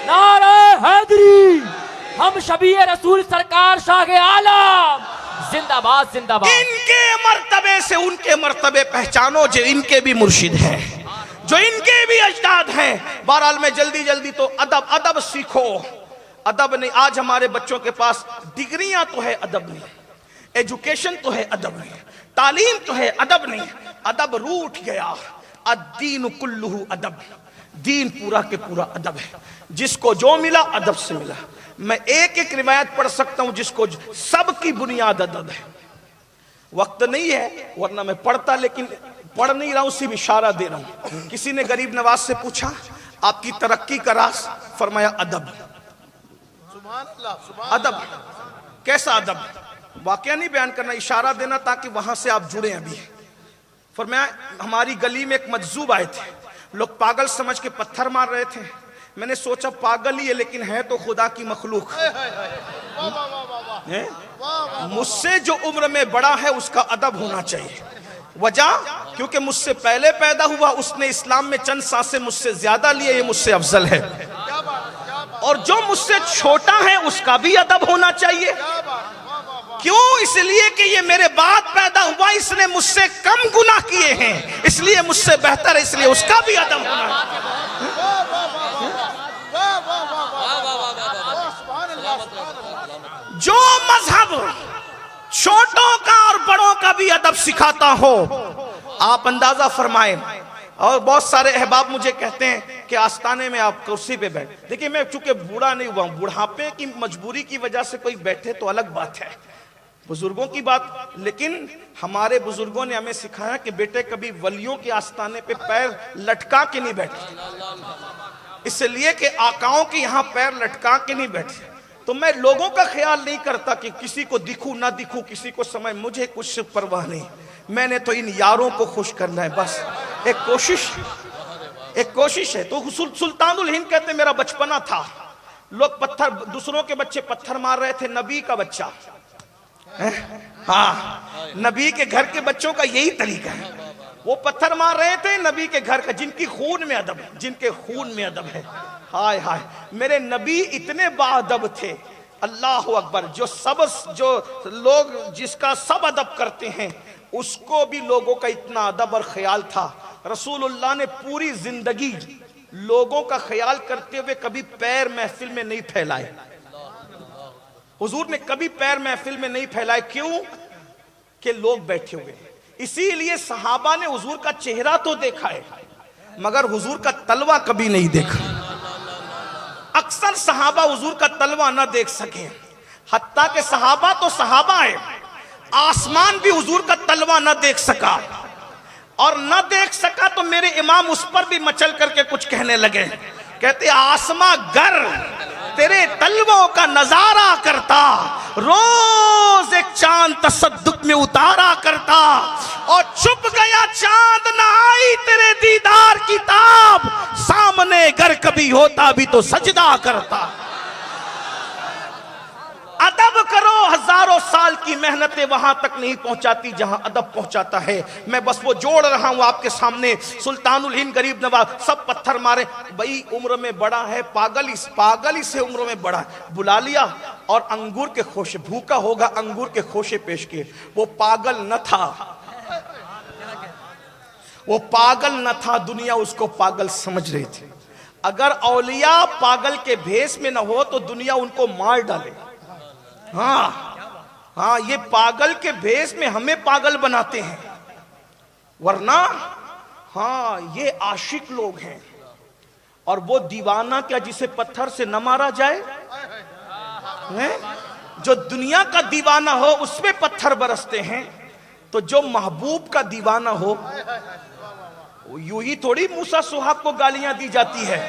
نعرہ حیدری. ہم شبیہ رسول سرکار شاہ عالم زندہ باد، زندہ باد. ان کے مرتبے سے ان کے مرتبے پہچانو جو ان کے بھی مرشد ہیں، جو ان کے بھی اجداد ہیں. بہرحال میں جلدی تو ادب سیکھو. ادب نہیں، آج ہمارے بچوں کے پاس ڈگریاں تو ہے، ادب نہیں. ایجوکیشن تو ہے، ادب نہیں. تعلیم تو ہے، ادب نہیں. ادب روٹ گیا. الدین کلہ ادب، دین پورا کے پورا ادب ہے. جس کو جو ملا ادب سے ملا. میں ایک روایت پڑھ سکتا ہوں جس کو سب کی بنیاد ادب ہے. وقت نہیں ہے ورنہ میں پڑھتا، لیکن پڑھ نہیں رہا ہوں، صرف اشارہ دے رہا ہوں. کسی نے غریب نواز سے پوچھا آپ کی ترقی کا راز؟ فرمایا ادب. ادب. کیسا ادب؟ واقعہ نہیں بیان کرنا، اشارہ دینا تاکہ وہاں سے آپ جڑیں. ابھی فرمایا ہماری گلی میں ایک مجذوب آئے تھے، لوگ پاگل سمجھ کے پتھر مار رہے تھے. میں نے سوچا پاگل ہی ہے لیکن ہے تو خدا کی مخلوق. مجھ سے جو عمر میں بڑا ہے اس کا ادب ہونا چاہیے. وجہ کیونکہ مجھ سے پہلے پیدا ہوا، اس نے اسلام میں چند سانسیں مجھ سے زیادہ لیے، یہ مجھ سے افضل ہے. اور جو مجھ سے چھوٹا ہے اس کا بھی ادب ہونا چاہیے. کیوں؟ اس لیے کہ یہ میرے بعد پیدا ہوا، اس نے مجھ سے کم گناہ کیے ہیں، اس لیے مجھ سے بہتر ہے، اس لیے اس کا بھی ادب ہونا ہے. جو مذہب چھوٹوں کا اور بڑوں کا بھی ادب سکھاتا ہو، آپ اندازہ فرمائیں. اور بہت سارے احباب مجھے کہتے ہیں کہ آستانے میں آپ کرسی پہ بیٹھ. دیکھیں میں چونکہ بوڑھا نہیں ہوا ہوں، بڑھاپے کی مجبوری کی وجہ سے کوئی بیٹھے تو الگ بات ہے، بزرگوں کی بات. لیکن ہمارے بزرگوں نے ہمیں سکھایا کہ بیٹے کبھی ولیوں کے آستانے پہ پیر لٹکا کے نہیں بیٹھے، اس لیے کہ آقاؤں کے یہاں پیر لٹکا کے نہیں بیٹھے. تو میں لوگوں کا خیال نہیں کرتا کہ کسی کو دکھوں نہ دکھوں، کسی کو سمجھ، مجھے کچھ پرواہ نہیں. میں نے تو ان یاروں کو خوش کرنا ہے بس. ایک کوشش ہے. تو سلطان الہند کہتے میرا بچپنا تھا، لوگ دوسروں کے بچے پتھر مار رہے تھے، نبی کا بچہ، ہاں نبی کے گھر کے بچوں کا یہی طریقہ ہے. وہ پتھر مار رہے تھے نبی کے گھر کا، جن کی خون میں ادب ہے، جن کے خون میں ادب ہے. ہائے ہائے میرے نبی اتنے باادب تھے. اللہ اکبر. جو لوگ جس کا سب ادب کرتے ہیں اس کو بھی لوگوں کا اتنا ادب اور خیال تھا، رسول اللہ نے پوری زندگی لوگوں کا خیال کرتے ہوئے کبھی پیر محفل میں نہیں پھیلائے. حضور نے کبھی پیر محفل میں نہیں پھیلائے. کیوں؟ کہ لوگ بیٹھے ہوئے. اسی لیے صحابہ نے حضور کا چہرہ تو دیکھا ہے مگر حضور کا تلوہ کبھی نہیں دیکھا. اکثر صحابہ حضور کا تلوہ نہ دیکھ سکے، حتیٰ کہ صحابہ تو صحابہ ہے، آسمان بھی حضور کا تلوہ نہ دیکھ سکا. اور نہ دیکھ سکا تو میرے امام اس پر بھی مچل کر کے کچھ کہنے لگے. کہتے آسماں گر تیرے تلووں کا نظارہ کرتا، روز ایک چاند تصدق میں اتارا کرتا، اور چھپ گیا چاند نہ آئی تیرے دیدار کی تاب، سامنے گر کبھی ہوتا بھی تو سجدہ کرتا. ادب کرو، ہزاروں سال کی محنتیں وہاں تک نہیں پہنچاتی جہاں ادب پہنچاتا ہے. میں بس وہ جوڑ رہا ہوں آپ کے سامنے. سلطان الہند غریب نواز سب پتھر مارے، بھائی عمر میں بڑا ہے، پاگل ہی سے عمر میں بڑا ہے. بلا لیا اور انگور کے خوشے، بھوکا ہوگا انگور کے خوشے پیش کیے. وہ پاگل نہ تھا، وہ پاگل نہ تھا، دنیا اس کو پاگل سمجھ رہی تھی. اگر اولیاء پاگل کے بھیس میں نہ ہو تو دنیا ان کو مار ڈالے. ہاں یہ پاگل کے بھیس میں ہمیں پاگل بناتے ہیں، ورنہ ہاں یہ عاشق لوگ ہیں. اور وہ دیوانہ کیا جسے پتھر سے نہ مارا جائے؟ جو دنیا کا دیوانہ ہو اس پہ پتھر برستے ہیں، تو جو محبوب کا دیوانہ ہو یوں ہی تھوڑی موسیٰ صحاب کو گالیاں دی جاتی ہے.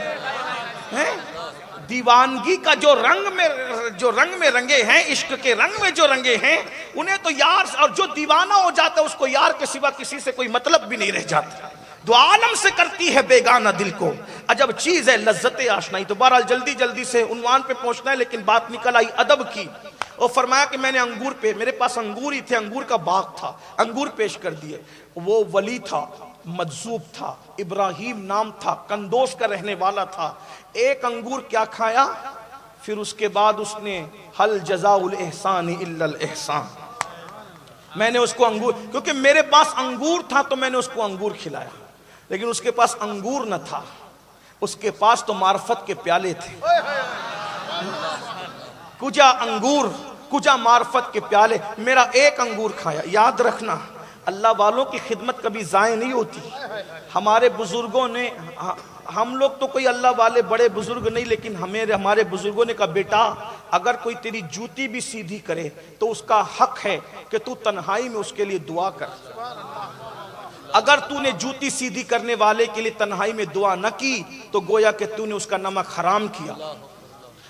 دیوانگی کا جو رنگ میں رنگے ہیں، عشق کے رنگ میں جو رنگے ہیں، انہیں تو یار، اور جو دیوانہ ہو جاتا ہے اس کو یار کے سوا کسی سے کوئی مطلب بھی نہیں رہ جاتا. دو عالم سے کرتی ہے بیگانہ دل کو عجب چیز ہے لذت آشنائی. تو بہرحال جلدی سے عنوان پہ پہنچنا ہے، لیکن بات نکل آئی ادب کی. اور فرمایا کہ میں نے انگور پہ، میرے پاس انگور ہی تھے، انگور کا باغ تھا، انگور پیش کر دیے. وہ ولی تھا، مجذوب تھا، ابراہیم نام تھا، کندوز کا رہنے والا تھا. ایک انگور کیا کھایا، پھر اس کے بعد اس نے حل جزاء الاحسان الا الاحسان. میں نے اس کو انگور، کیونکہ میرے پاس انگور تھا تو میں نے اس کو انگور کھلایا. لیکن اس کے پاس انگور نہ تھا، اس کے پاس تو معرفت کے پیالے تھے. کجا انگور، کجا معرفت کے پیالے. میرا ایک انگور کھایا. یاد رکھنا اللہ والوں کی خدمت کبھی ضائع نہیں ہوتی. ہمارے بزرگوں نے، ہم لوگ تو کوئی اللہ والے بڑے بزرگ نہیں، لیکن ہمارے بزرگوں نے کہا بیٹا اگر کوئی تیری جوتی بھی سیدھی کرے تو اس کا حق ہے کہ تو تنہائی میں اس کے لیے دعا کر. اگر تو نے جوتی سیدھی کرنے والے کے لیے تنہائی میں دعا نہ کی تو گویا کہ تو نے اس کا نمک حرام کیا.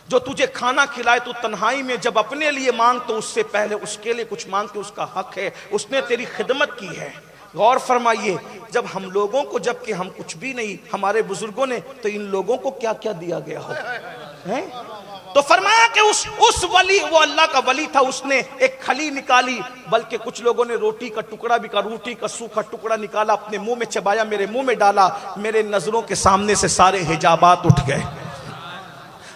جو تجھے کھانا کھلائے تو تنہائی میں جب اپنے لیے مانگ تو اس سے پہلے اس کے لیے کچھ مانگ کے اس کا حق ہے، اس نے تیری خدمت کی ہے. غور فرمائیے، جب ہم لوگوں کو، جب کہ ہم کچھ بھی نہیں، ہمارے بزرگوں نے، تو ان لوگوں کو کیا کیا دیا گیا ہو. تو فرمایا کہ اس ولی، وہ اللہ کا ولی تھا، اس نے ایک کھلی نکالی، بلکہ کچھ لوگوں نے روٹی کا ٹکڑا بھی کا، روٹی کا سوکھا ٹکڑا نکالا، اپنے منہ میں چبایا، میرے منہ میں ڈالا. میرے نظروں کے سامنے سے سارے حجابات اٹھ گئے.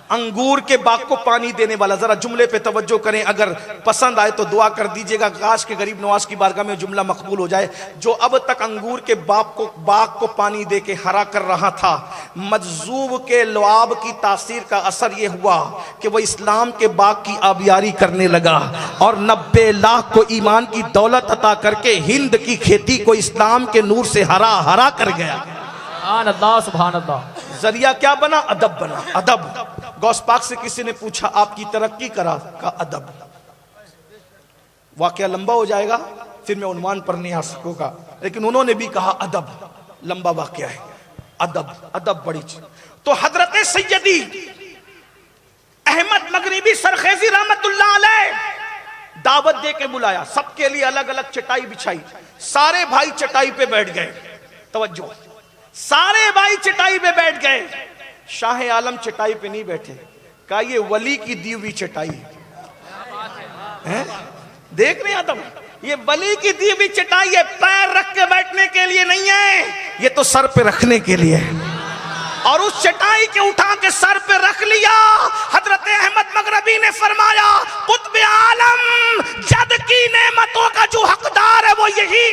انگور کے باغ کو پانی دینے والا، ذرا جملے پہ توجہ کریں، اگر پسند آئے تو دعا کر دیجئے گا کاش کے غریب نواز کی بارگاہ میں جملہ مقبول ہو جائے. جو اب تک انگور کے باغ کو پانی دے کے ہرا کر رہا تھا، مجذوب کے لعاب کی تاثیر کا اثر یہ ہوا کہ وہ اسلام کے باغ کی آبیاری کرنے لگا، اور 90 لاکھ کو ایمان کی دولت عطا کر کے ہند کی کھیتی کو اسلام کے نور سے ہرا کر گیا. سبحان اللہ، سبحان اللہ. ذریعہ کیا بنا؟ ادب بنا. ادب. غوث پاک سے کسی نے پوچھا آپ کی ترقی کرا؟ کہا ادب. واقعہ لمبا ہو جائے گا، پھر میں عنوان پر نہیں آ سکوں گا، لیکن انہوں نے بھی کہا ادب. لمبا واقعہ ہے. ادب بڑی چیز. تو حضرت سیدی احمد مغربی سرخیزی رحمت اللہ علیہ دعوت دے کے بلایا، سب کے لیے الگ الگ چٹائی بچھائی. سارے بھائی چٹائی پہ بیٹھ گئے. توجہ، سارے بھائی چٹائی پہ بیٹھ گئے. شاہ عالم چٹائی پہ نہیں بیٹھے. کہا یہ ولی کی دی ہوئی چٹائی ہے. دیکھ رہے ہیں آدم، یہ ولی کی دی ہوئی چٹائی ہے، پیر رکھ کے بیٹھنے کے لیے نہیں ہے، یہ تو سر پہ رکھنے کے لیے ہے. اور اس چٹائی کے اٹھا کے سر پہ رکھ لیا. حضرت احمد مغربی نے فرمایا قطب عالم جد کی نعمتوں کا جو حقدار ہے وہ یہی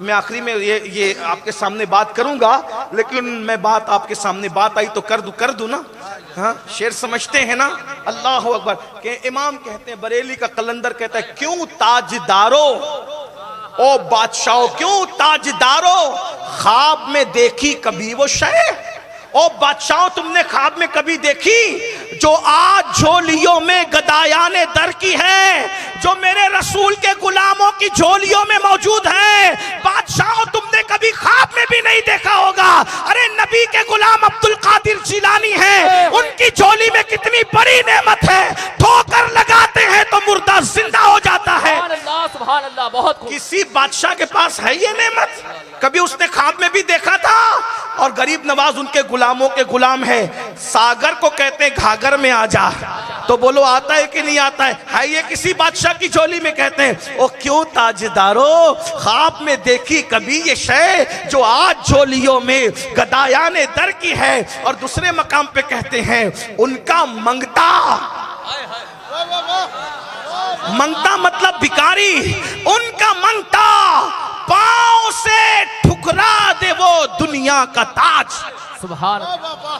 میں آخری میں یہ آپ کے سامنے بات کروں گا، لیکن میں بات آپ کے سامنے بات آئی تو کر دوں نا. ہاں شعر سمجھتے ہیں نا؟ اللہ اکبر. کہ امام کہتے ہیں، بریلی کا قلندر کہتا ہے، کیوں تاجدارو او بادشاہو، کیوں تاجدارو خواب میں دیکھی کبھی وہ شے؟ او بادشاہو تم نے خواب میں کبھی دیکھی جو آج جھولیوں میں گدایان در کی ہے، جو میرے رسول کے غلاموں کی جھولیوں میں موجود ہے؟ بادشاہو تم نے کبھی خواب میں بھی نہیں دیکھا ہوگا. ارے نبی کے غلام عبد القادر جیلانی ہیں، ان کی جھولی میں کتنی بڑی نعمت ہے، ٹھوکر لگاتے ہیں تو مردہ زندہ ہو جاتا ہے. سبحان اللہ بہت خوب. کسی بادشاہ کے پاس ہے یہ نعمت؟ کبھی اس نے خواب میں بھی دیکھا تھا؟ اور غریب نواز ان کے غلاموں کے غلام ہے. ساگر کو کہتے ہیں گھاگر میں آ جا، تو بولو آتا ہے کہ نہیں آتا ہے یہ کسی بادشاہ کی جھولی میں. کہتے ہیں او کیوں تاجدارو خواب میں دیکھی کبھی یہ شے جو آج جھولیوں میں گدایان در کی ہے. اور دوسرے مقام پہ کہتے ہیں ان کا منگتا مطلب بھکاری، ان کا منگتا پاؤں سے ٹھکرا دے وہ دنیا کا تاج. سبحان اللہ.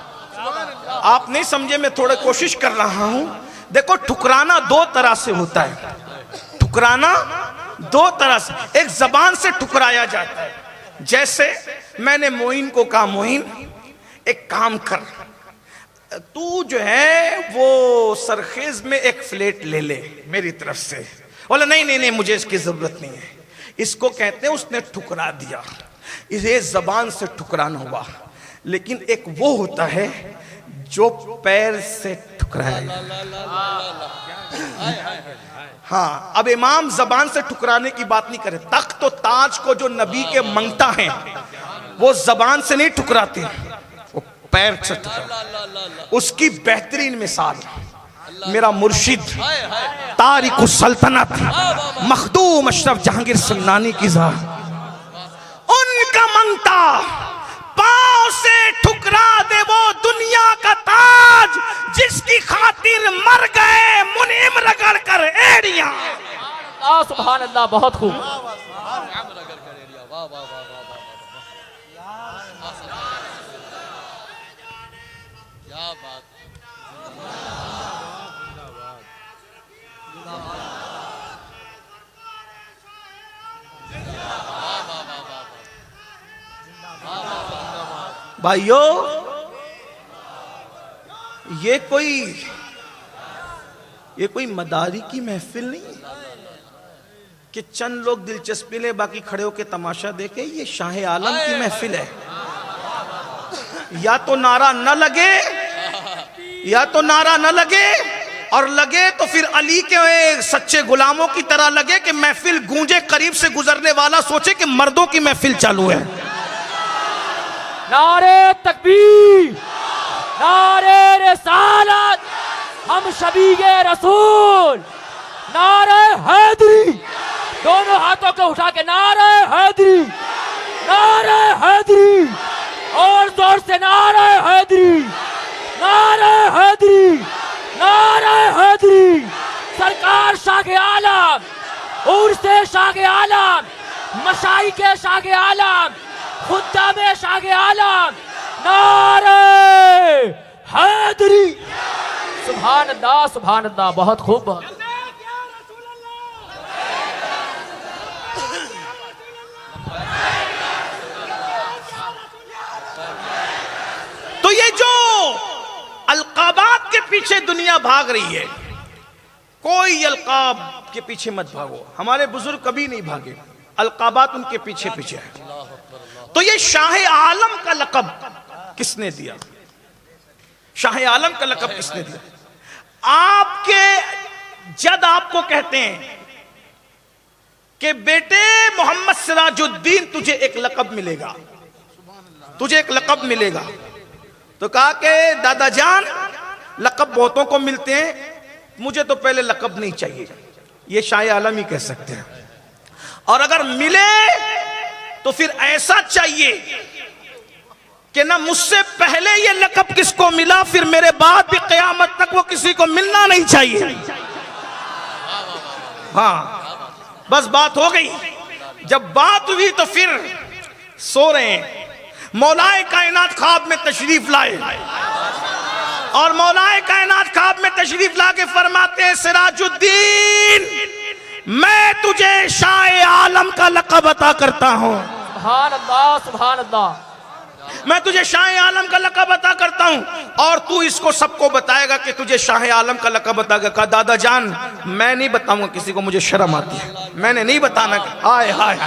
آپ نہیں سمجھے، میں تھوڑا کوشش کر رہا ہوں. دیکھو ٹھکرانا دو طرح سے ہوتا ہے. ٹھکرانا دو طرح سے، ایک زبان سے ٹھکرایا جاتا ہے. جیسے میں نے معین کو کہا، معین ایک کام کر، تو جو ہے وہ سرخیز میں ایک فلیٹ لے لے میری طرف سے. بولا نہیں مجھے اس کی ضرورت نہیں ہے. اس کو کہتے ہیں اس نے ٹھکرا دیا. اسے زبان سے ٹھکرانا ہوا. لیکن ایک وہ ہوتا ہے جو پیر سے ٹھکرایا. ہاں اب امام زبان سے ٹھکرانے کی بات نہیں کرے. تخت و تاج کو جو نبی کے منگتا ہیں وہ زبان سے نہیں ٹھکراتے، وہ پیر سے ٹھکراتے. اس کی بہترین مثال میرا مرشد تارک السلطنت مخدوم اشرف جہانگیر سمنانی کی ذات. ان کا منگتا پاؤں سے ٹھکرا دے وہ دنیا کا تاج جس کی خاطر مر گئے منعم رگڑ کر ایڑیاں. سبحان اللہ بہت خوب. بھائیو یہ کوئی مداری کی محفل نہیں کہ چند لوگ دلچسپی لے باقی کھڑے ہو کے تماشا دیکھے. یہ شاہ عالم کی محفل ہے. یا تو نعرہ نہ لگے اور لگے تو پھر علی کے سچے غلاموں کی طرح لگے کہ محفل گونجے، قریب سے گزرنے والا سوچے کہ مردوں کی محفل چالو ہے. نعرے تکبیر، نعرے رسالت، ہم شبیہ رسول، نعرے حیدری. دونوں ہاتھوں کو اٹھا کے نعرے حیدری، نعرے حیدری، اور زور سے نعرے حیدری، نعرے حیدری، نعرے حیدری. سرکار شاہ عالم، عرس شاہ عالم، مشائخ شاہ عالم، خدام شاہ عالم، نعرے حیدری. سبحان اللہ سبحان اللہ بہت خوب. تو یہ جو القابات کے پیچھے دنیا بھاگ رہی ہے، کوئی القاب کے پیچھے مت بھاگو. ہمارے بزرگ کبھی نہیں بھاگے، القابات ان کے پیچھے ہے. تو یہ شاہ عالم کا لقب کس نے دیا؟ شاہ عالم کا لقب کس نے دیا؟ آپ کے جد آپ کو کہتے ہیں کہ بیٹے محمد سراج الدین تجھے ایک لقب ملے گا، تجھے ایک لقب ملے گا. تو کہا کہ دادا جان لقب بہتوں کو ملتے ہیں، مجھے تو پہلے لقب نہیں چاہیے. یہ شاہ عالم ہی کہہ سکتے ہیں. اور اگر ملے تو پھر ایسا چاہیے کہ نہ مجھ سے پہلے یہ لقب کس کو ملا پھر میرے بعد بھی قیامت تک وہ کسی کو ملنا نہیں چاہیے. ہاں بس بات ہو گئی. جب بات ہوئی تو پھر سو رہے ہیں. مولائے کائنات خواب میں تشریف لائے اور مولائے کائنات خواب میں تشریف لا کے فرماتے ہیں سراج الدین میں تجھے شاہ عالم کا لقب عطا کرتا ہوں. سبحان اللہ سبحان اللہ. میں تجھے شاہ عالم کا لقب عطا کرتا ہوں اور تو اس کو سب کو بتائے گا کہ تجھے شاہ عالم کا لقب عطا کر. کہا دادا جان میں نہیں بتاؤں گا کسی کو, مجھے شرم آتی ہے, میں نے نہیں بتانا. ہائے ہائے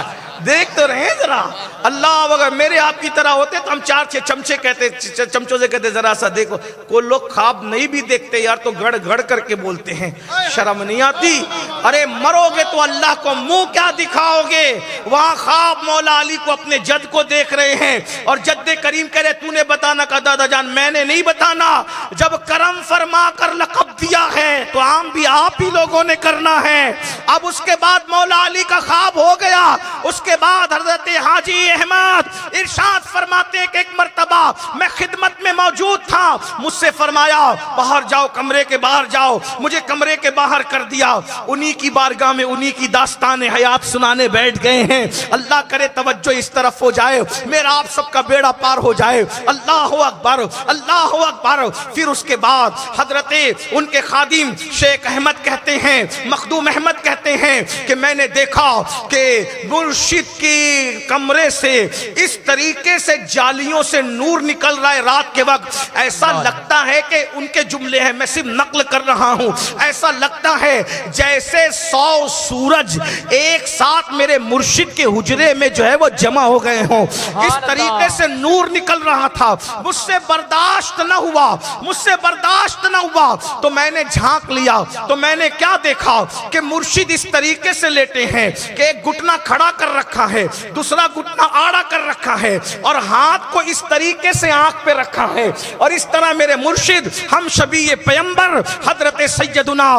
دیکھ تو رہے ذرا اللہ, اگر میرے آپ کی طرح ہوتے تو ہم 4-6 چمچے کہتے, چمچوں سے کہتے ذرا سا دیکھو. کوئی لوگ خواب نہیں بھی دیکھتے یار, تو گڑ گڑ کر کے بولتے ہیں, شرم نہیں آتی. ارے مرو گے تو اللہ کو منہ کیا دکھاؤ گے؟ وہاں خواب مولا علی کو اپنے جد کو دیکھ رہے ہیں اور جد کریم کہہ رہے تو نے بتانا. کا دادا جان میں نے نہیں بتانا, جب کرم فرما کر لقب دیا ہے تو عام بھی آپ ہی لوگوں نے کرنا ہے. اب اس کے بعد مولا علی کا خواب ہو گیا. اس کے بعد حضرت حاجی احمد ارشاد فرماتے ہیں کہ ایک مرتبہ میں خدمت میں موجود تھا, مجھ سے فرمایا باہر جاؤ, کمرے کے باہر جاؤ. مجھے کمرے کے باہر کر دیا. انہی کی بارگاہ میں انہی کی داستان حیات سنانے بیٹھ گئے ہیں. اللہ کرے توجہ اس طرف ہو جائے, میرا آپ سب کا بیڑا پار ہو جائے. اللہ اکبر اللہ اکبر. پھر اس کے بعد حضرت ان کے خادم شیخ احمد کہتے ہیں, مخدوم احمد کہتے ہیں کہ میں نے دیکھا کہ مرشد کی کمرے سے اس طریقے سے جالیوں سے نور نکل رہا ہے رات کے وقت. ایسا لگتا ہے کہ ان کے جملے ہیں, میں صرف نقل کر رہا ہوں, ایسا لگتا ہے جیسے 100 سورج ایک ساتھ میرے مرشد کے حجرے میں جو ہے وہ جمع ہو گئے ہوں. اس طریقے سے نور نکل رہا تھا. مجھ سے برداشت نہ ہوا, مجھ سے برداشت نہ ہوا تو میں نے جھانک لیا. تو میں نے کیا دیکھا کہ مرشد اس طریقے سے لیٹے ہیں کہ ایک گھٹنا کھڑا کر رکھا ہے, دوسرا گھٹنا آڑا کر رکھا ہے اور ہاتھ کو اس طریقے سے آنکھ پہ رکھا ہے. اور اس طرح میرے مرشد ہم شبیہ پیغمبر حضرت سیدنا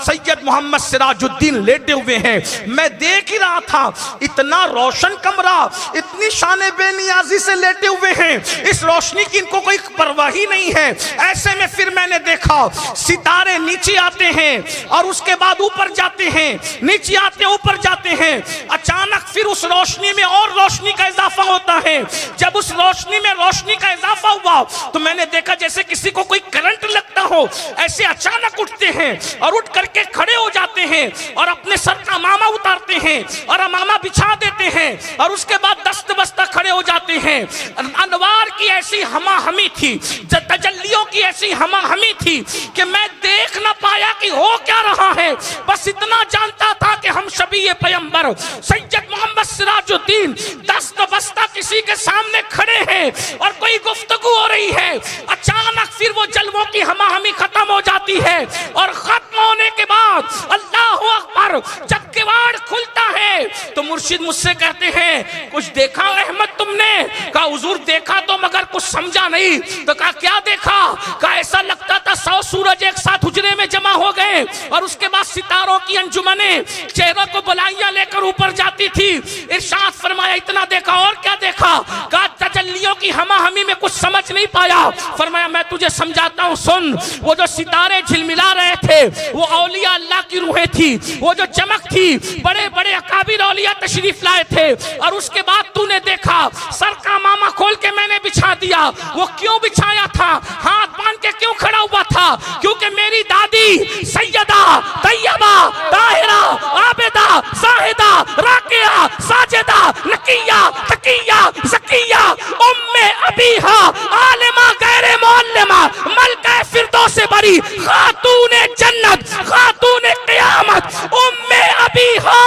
سید محمد سراج الدین لیٹے ہوئے ہیں. میں دیکھ ہی رہا تھا اتنا روشن کمرہ, اتنی شان بے نیازی سے لیٹے ہوئے ہیں, اس روشنی کی ان کو کوئی پرواہ ہی نہیں ہے. ایسے میں پھر میں نے دیکھا ستارے نیچے آتے ہیں اور اس کے بعد اوپر جاتے ہیں, نیچے آتے ہیں اوپر جاتے ہیں. اچانک پھر اس روشنی میں اور روشنی کا اضافہ ہوتا ہے. جب اس روشنی میں روشنی کا اضافہ ہوا تو میں نے دیکھا جیسے کسی کو کوئی کرنٹ لگتا ہو, ایسے اچانک اٹھتے ہیں اور اٹھ کر کے کھڑے ہو جاتے ہیں اور اپنے سر کا امامہ اتارتے ہیں اور امامہ بچھا دیتے ہیں اور اس کے بعد دست بستہ کھڑے ہو جاتے ہیں. انوار کی ایسی ہما ہمی تھی, تجلیوں کی ایسی ہما ہمی تھی کہ میں دیکھ نہ پایا کہ ہو کیا رہا ہے. بس اتنا جانتا تھا کہ ہم شبیہ پیغمبر سید محمد سراج الدین دست بستہ کسی کے سامنے کھڑے ہیں اور کوئی گفتگو ہو رہی ہے. اچانک پھر وہ جلووں کی ہما ہمی ختم ہو جاتی ہے اور ختم ہونے کے بعد اللہ اکبر جب کواڑ کھلتا ہے تو مرشد مجھ سے کہتے ہیں کچھ دیکھا احمد تم نے؟ کہا حضور دیکھا تو مگر کچھ سمجھا نہیں. تو کہا کیا دیکھا؟ کہا ایسا لگتا تھا 100 سورج ایک ساتھ حجرے میں جمع ہو گئے اور اس کے بعد ستاروں کی انجمنیں چہروں کو بلائیاں لے کر اوپر جاتی تھی. ارشاد فرمایا اتنا دیکھا اور کیا دیکھا؟ کہا تجلیوں کی ہما ہمی میں کچھ سمجھ نہیں پایا. فرمایا میں تجھے سمجھاتا ہوں سن. وہ جو ستارے جھلملا رہے تھے وہ اولیاء اللہ کی روحیں تھی. وہ جو چمک تھی بڑے بڑے اکابر اولیاء تشریف لائے تھے. اور اس کے بعد تو نے دیکھا سر کا امامہ کھول کے میں نے بچھا دیا. وہ کیوں بچھایا تھا؟ ہاتھ باندھ کے کیوں کھڑا ہوا تھا؟ کیونکہ میری دادی سیدہ طیبہ طاہرہ عابدہ زاہدہ راکعہ ساجدہ نقیہ تقیہ زکیہ ام ابیہا عالمہ غیر معلمہ ملکہ فردوس بری خاتون جنت خاتون قیامت ام ابیہا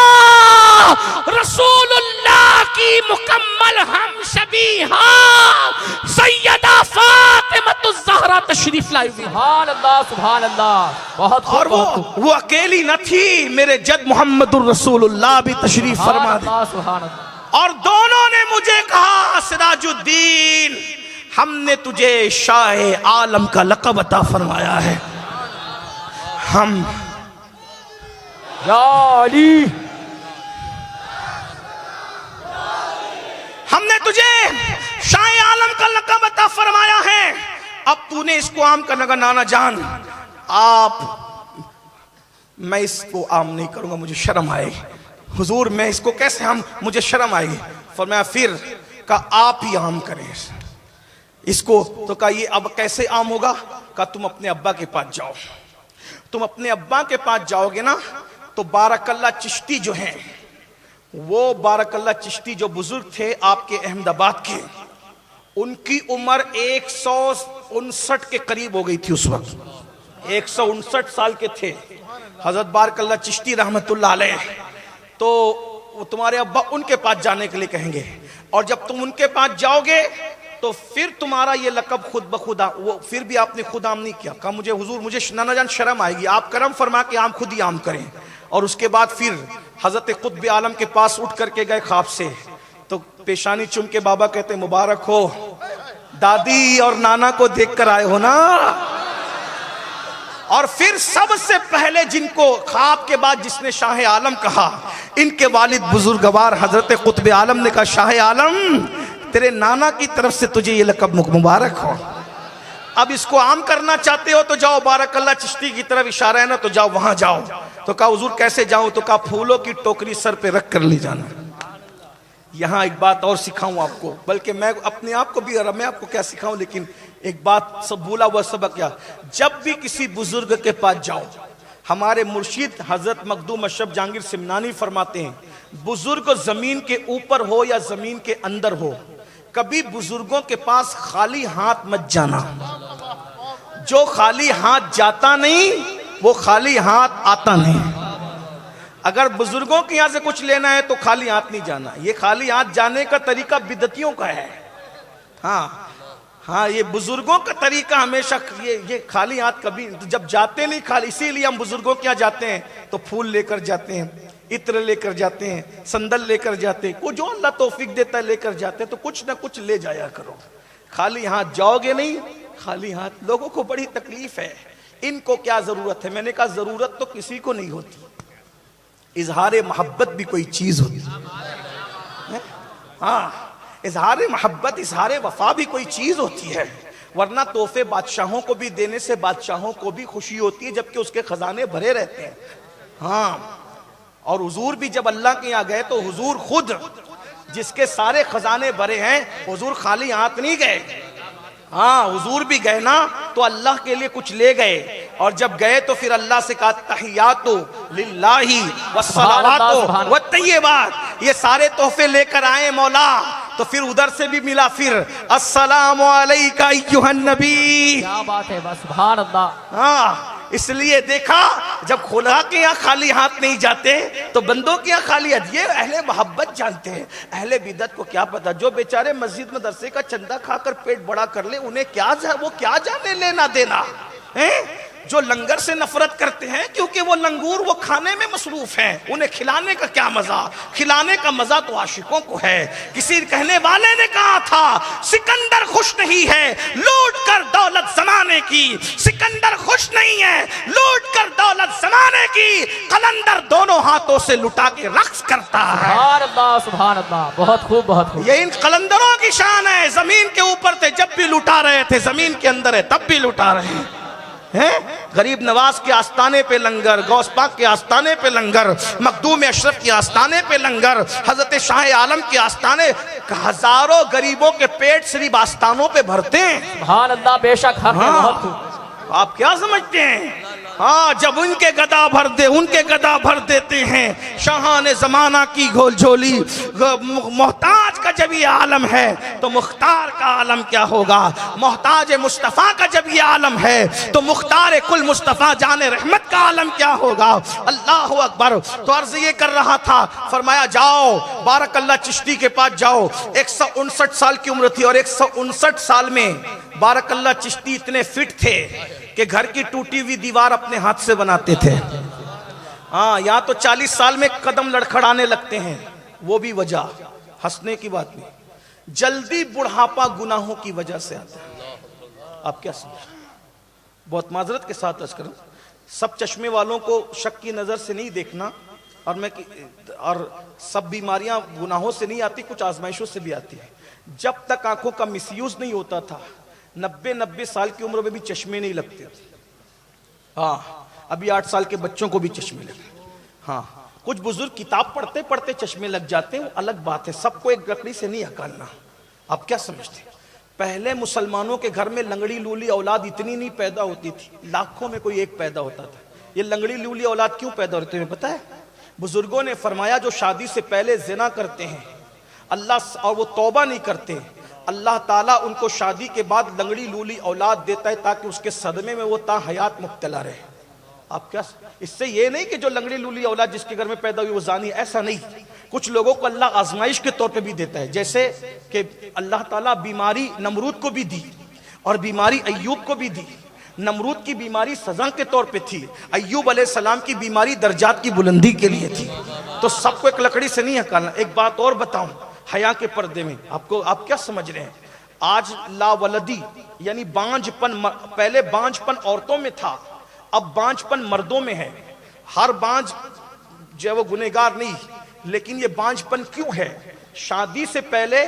رسول اللہ کی مکمل ہم شبیہہ سیدہ فاطمۃ الزہرا تشریف لائی ہوئی. سبحان اللہ سبحان اللہ. بہت اور وہ اکیلی نہ تھی, میرے جد محمد الرسول اللہ بھی تشریف فرما دے. سبحان اللہ. اور دونوں نے مجھے کہا سراج الدین ہم نے تجھے شاہ عالم کا لقب عطا فرمایا ہے. ہم یا علی ہم نے تجھے شاہ عالم کا لقب عطا فرمایا ہے. اب تو نے اس کو عام کرنا کا نانا جان آپ, میں اس کو عام نہیں کروں گا, مجھے شرم آئے. حضور میں اس کو کیسے مجھے شرم آئے گی. فرمایا پھر کہا آپ ہی عام کریں اس کو. تو کہا یہ اب کیسے عام ہوگا؟ کہا تم اپنے ابا کے پاس جاؤ. تم اپنے ابا کے پاس جاؤ گے نا تو بارک اللہ چشتی جو ہیں وہ بارک اللہ چشتی جو بزرگ تھے آپ کے احمد آباد کے, ان کی عمر 159 کے قریب ہو گئی تھی اس وقت. 159 سال کے تھے حضرت بارک اللہ چشتی رحمت اللہ علیہ. تو وہ تمہارے ابا ان کے پاس جانے کے لیے کہیں گے, اور جب تم ان کے پاس جاؤ گے تو پھر تمہارا یہ لقب خود بخود وہ پھر بھی آپ نے خود عام نہیں کیا. کہا مجھے حضور مجھے نانا جان شرم آئے گی, آپ کرم فرما کے عام خود ہی عام کریں. اور اس کے بعد پھر حضرت قطب عالم کے پاس اٹھ کر کے گئے خواب سے, تو پیشانی چوم کے بابا کہتے مبارک ہو, دادی اور نانا کو دیکھ کر آئے ہو نا. اور پھر سب سے پہلے جن کو خواب کے بعد جس نے شاہ عالم کہا, ان کے والد بزرگوار حضرت قطب عالم نے کہا شاہ عالم تیرے نانا کی طرف سے تجھے یہ لقب مبارک ہو. اب اس کو عام کرنا چاہتے ہو تو جاؤ, بارک اللہ چشتی کی طرف اشارہ ہے نا تو جاؤ وہاں جاؤ. تو کہا حضور کیسے جاؤں؟ تو کہا پھولوں کی ٹوکری سر پہ رکھ کر لے جانا. یہاں ایک بات اور سکھاؤں آپ کو, بلکہ میں اپنے آپ کو بھی, میں آپ کو کیا سکھاؤں, لیکن ایک بات سب بھولا ہوا سبق کیا, جب بھی کسی بزرگ کے پاس جاؤ, ہمارے مرشد حضرت مخدوم اشرف جہانگیر سمنانی فرماتے ہیں بزرگ زمین کے اوپر ہو یا زمین کے اندر ہو, کبھی بزرگوں کے پاس خالی ہاتھ مت جانا. جو خالی ہاتھ جاتا نہیں وہ خالی ہاتھ آتا نہیں. اگر بزرگوں کے یہاں سے کچھ لینا ہے تو خالی ہاتھ نہیں جانا. یہ خالی ہاتھ جانے کا طریقہ بدعتیوں کا ہے. ہاں یہ بزرگوں کا طریقہ ہمیشہ یہ خالی ہاتھ کبھی جب جاتے نہیں خالی. اسی لیے ہم بزرگوں کے یہاں جاتے ہیں تو پھول لے کر جاتے ہیں, عطر لے کر جاتے ہیں, سندل لے کر جاتے ہیں, کو جو اللہ توفیق دیتا ہے لے کر جاتے ہیں. تو کچھ نہ کچھ لے جایا کرو. خالی ہاتھ جاؤ گے نہیں, خالی ہاتھ. لوگوں کو بڑی تکلیف ہے, ان کو کیا ضرورت ہے؟ میں نے کہا ضرورت تو کسی کو نہیں ہوتی, اظہار محبت بھی کوئی چیز ہوتی ہے. ہاں اظہار محبت اظہار وفا بھی کوئی چیز ہوتی ہے, ورنہ تحفے بادشاہوں کو بھی دینے سے بادشاہوں کو بھی خوشی ہوتی ہے جبکہ اس کے خزانے بھرے رہتے ہیں. ہاں اور حضور بھی جب اللہ کے یہاں گئے تو حضور خود جس کے سارے خزانے بھرے ہیں, حضور خالی ہاتھ نہیں گئے. ہاں حضور بھی گئے نا تو اللہ کے لیے کچھ لے گئے, اور جب گئے تو پھر اللہ سے کہا تحیات للہ والصلوات والطیبات, یہ سارے تحفے لے کر آئے مولا. تو پھر ادھر سے بھی ملا, پھر السلام علیکہ ایھا النبی. کیا بات ہے, بس سبحان اللہ. ہاں اس لیے دیکھا جب خدا کے یہاں خالی ہاتھ نہیں جاتے تو بندوں کے یہاں خالی ہاتھ. یہ اہل محبت جانتے ہیں, اہل بدعت کو کیا پتا. جو بیچارے مسجد مدرسے کا چندہ کھا کر پیٹ بڑا کر لے, انہیں وہ کیا جانے لینا دینا. جو لنگر سے نفرت کرتے ہیں کیونکہ وہ لنگور وہ کھانے میں مصروف ہیں, انہیں کھلانے کا کیا مزہ. کھلانے کا مزہ تو عاشقوں کو ہے. کسی کہنے والے نے کہا تھا سکندر خوش نہیں ہے لوٹ کر دولت زمانے کی, سکندر خوش نہیں ہے لوٹ کر دولت زمانے کی, قلندر دونوں ہاتھوں سے لٹا کے رقص کرتا ہے. سبحان اللہ سبحان اللہ, بہت خوب بہت خوب. یہ ان قلندروں کی شان ہے. زمین کے اوپر تھے جب بھی لٹا رہے تھے, زمین کے اندر ہے تب بھی لٹا رہے ہیں. غریب نواز کے آستانے پہ لنگر, غوث پاک کے آستانے پہ لنگر, مخدوم اشرف کے آستانے پہ لنگر, حضرت شاہ عالم کے آستانے. ہزاروں غریبوں کے پیٹ صرف آستانوں پہ بھرتے ہیں. سبحان اللہ, بے شک حق ہے, بہت خوب. آپ کیا سمجھتے ہیں؟ ہاں جب ان کے گدا بھر دیتے ہیں شاہان زمانہ کی گھول جھولی. محتاج کا جب یہ عالم ہے تو مختار کا عالم کیا ہوگا. محتاج مصطفیٰ کا جب یہ عالم ہے تو مختار کل مصطفیٰ جان رحمت کا عالم کیا ہوگا. اللہ اکبر. تو عرض یہ کر رہا تھا, فرمایا جاؤ بارک اللہ چشتی کے پاس جاؤ. 159 سال کی عمر تھی, اور 159 سال میں بارک اللہ چشتی اتنے فٹ تھے کہ گھر کی ٹوٹی ہوئی دیوار اپنے ہاتھ سے بناتے تھے. ہاں یہاں تو 40 سال میں قدم لڑکھڑانے لگتے ہیں, وہ بھی وجہ ہنسنے کی بات نہیں, جلدی بڑھاپا گناہوں کی وجہ سے آتا ہے. آپ کیا سمجھیں؟ بہت معذرت کے ساتھ عرض کروں, سب چشمے والوں کو شک کی نظر سے نہیں دیکھنا, اور سب بیماریاں گناہوں سے نہیں آتی, کچھ آزمائشوں سے بھی آتی ہے. جب تک آنکھوں کا مس یوز نہیں ہوتا تھا 90 سال کی عمر میں بھی چشمے نہیں لگتے تھے. ہاں ابھی 8 سال کے بچوں کو بھی چشمے لگے. ہاں کچھ بزرگ کتاب پڑھتے پڑھتے چشمے لگ جاتے ہیں، وہ الگ بات ہے، سب کو ایک لکڑی سے نہیں ہکالنا۔ آپ کیا سمجھتے ہیں؟ پہلے مسلمانوں کے گھر میں لنگڑی لولی اولاد اتنی نہیں پیدا ہوتی تھی، لاکھوں میں کوئی ایک پیدا ہوتا تھا۔ یہ لنگڑی لولی اولاد کیوں پیدا ہوتی ہے پتہ ہے؟ بزرگوں نے فرمایا جو شادی سے پہلے زنا کرتے ہیں اللہ اور وہ توبہ نہیں کرتے، اللہ تعالیٰ ان کو شادی کے بعد لنگڑی لولی اولاد دیتا ہے تاکہ اس کے صدمے میں وہ تا حیات مبتلا رہے۔ آپ کیا اس سے یہ نہیں کہ جو لنگڑی لولی اولاد جس کے گھر میں پیدا ہوئی وہ زانی، ایسا نہیں۔ کچھ لوگوں کو اللہ آزمائش کے طور پہ بھی دیتا ہے، جیسے کہ اللہ تعالیٰ بیماری نمرود کو بھی دی اور بیماری ایوب کو بھی دی۔ نمرود کی بیماری سزا کے طور پہ تھی، ایوب علیہ السلام کی بیماری درجات کی بلندی کے لیے تھی۔ تو سب کو ایک لکڑی سے نہیں ہکالنا۔ ایک بات اور بتاؤں، حیا کے پردے میں آپ کیا سمجھ رہے ہیں؟ آج لا ولدی یعنی بانجھ پن، پہلے بانجھ پن عورتوں میں تھا، اب بانجھ پن مردوں میں ہے۔ ہر بانجھ جو ہے وہ گنہگار نہیں، لیکن یہ بانجھ پن کیوں ہے؟ شادی سے پہلے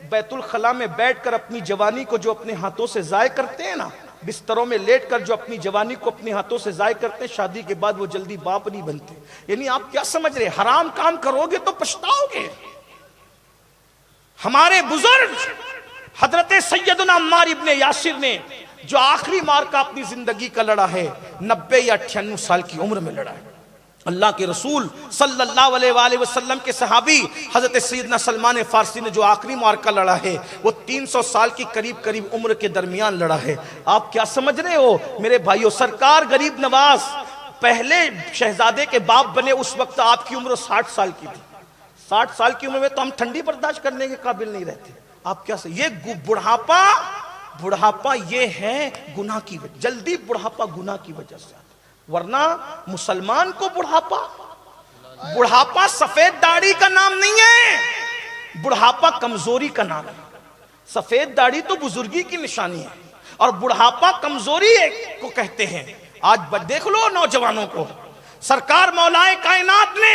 بیت الخلاء میں بیٹھ کر اپنی جوانی کو جو اپنے ہاتھوں سے ضائع کرتے ہیں نا، بستروں میں لیٹ کر جو اپنی جوانی کو اپنے ہاتھوں سے ضائع کرتے ہیں، شادی کے بعد وہ جلدی باپ نہیں بنتے۔ یعنی آپ کیا سمجھ رہے ہیں؟ حرام کام کرو گے تو پچھتاؤ گے۔ ہمارے بزرگ حضرت سیدنا عمار ابن یاسر نے جو آخری مارکہ اپنی زندگی کا لڑا ہے، 90 یا 98 سال کی عمر میں لڑا ہے۔ اللہ کے رسول صلی اللہ علیہ وآلہ وسلم کے صحابی حضرت سیدنا سلمان فارسی نے جو آخری مارکہ لڑا ہے وہ 300 سال کی قریب عمر کے درمیان لڑا ہے۔ آپ کیا سمجھ رہے ہو میرے بھائیو؟ سرکار غریب نواز پہلے شہزادے کے باپ بنے، اس وقت آپ کی عمر 60 سال کی تھی۔ 60 سال کی عمر میں تو ہم ٹھنڈی برداشت کرنے کے قابل نہیں رہتے۔ آپ کیا یہ بڑھاپا یہ ہے گناہ کی وجہ، جلدی بڑھاپا گناہ کی وجہ سے، ورنہ مسلمان کو بڑھاپا سفید داڑھی کا نام نہیں ہے، بڑھاپا کمزوری کا نام ہے۔ سفید داڑھی تو بزرگی کی نشانی ہے اور بڑھاپا کمزوری کو کہتے ہیں۔ آج دیکھ لو نوجوانوں کو، سرکار مولا کائنات نے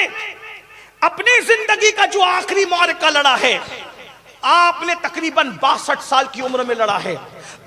اپنی زندگی کا جو آخری معرکہ لڑا ہے، آپ نے تقریباً 62 سال کی عمر میں لڑا ہے،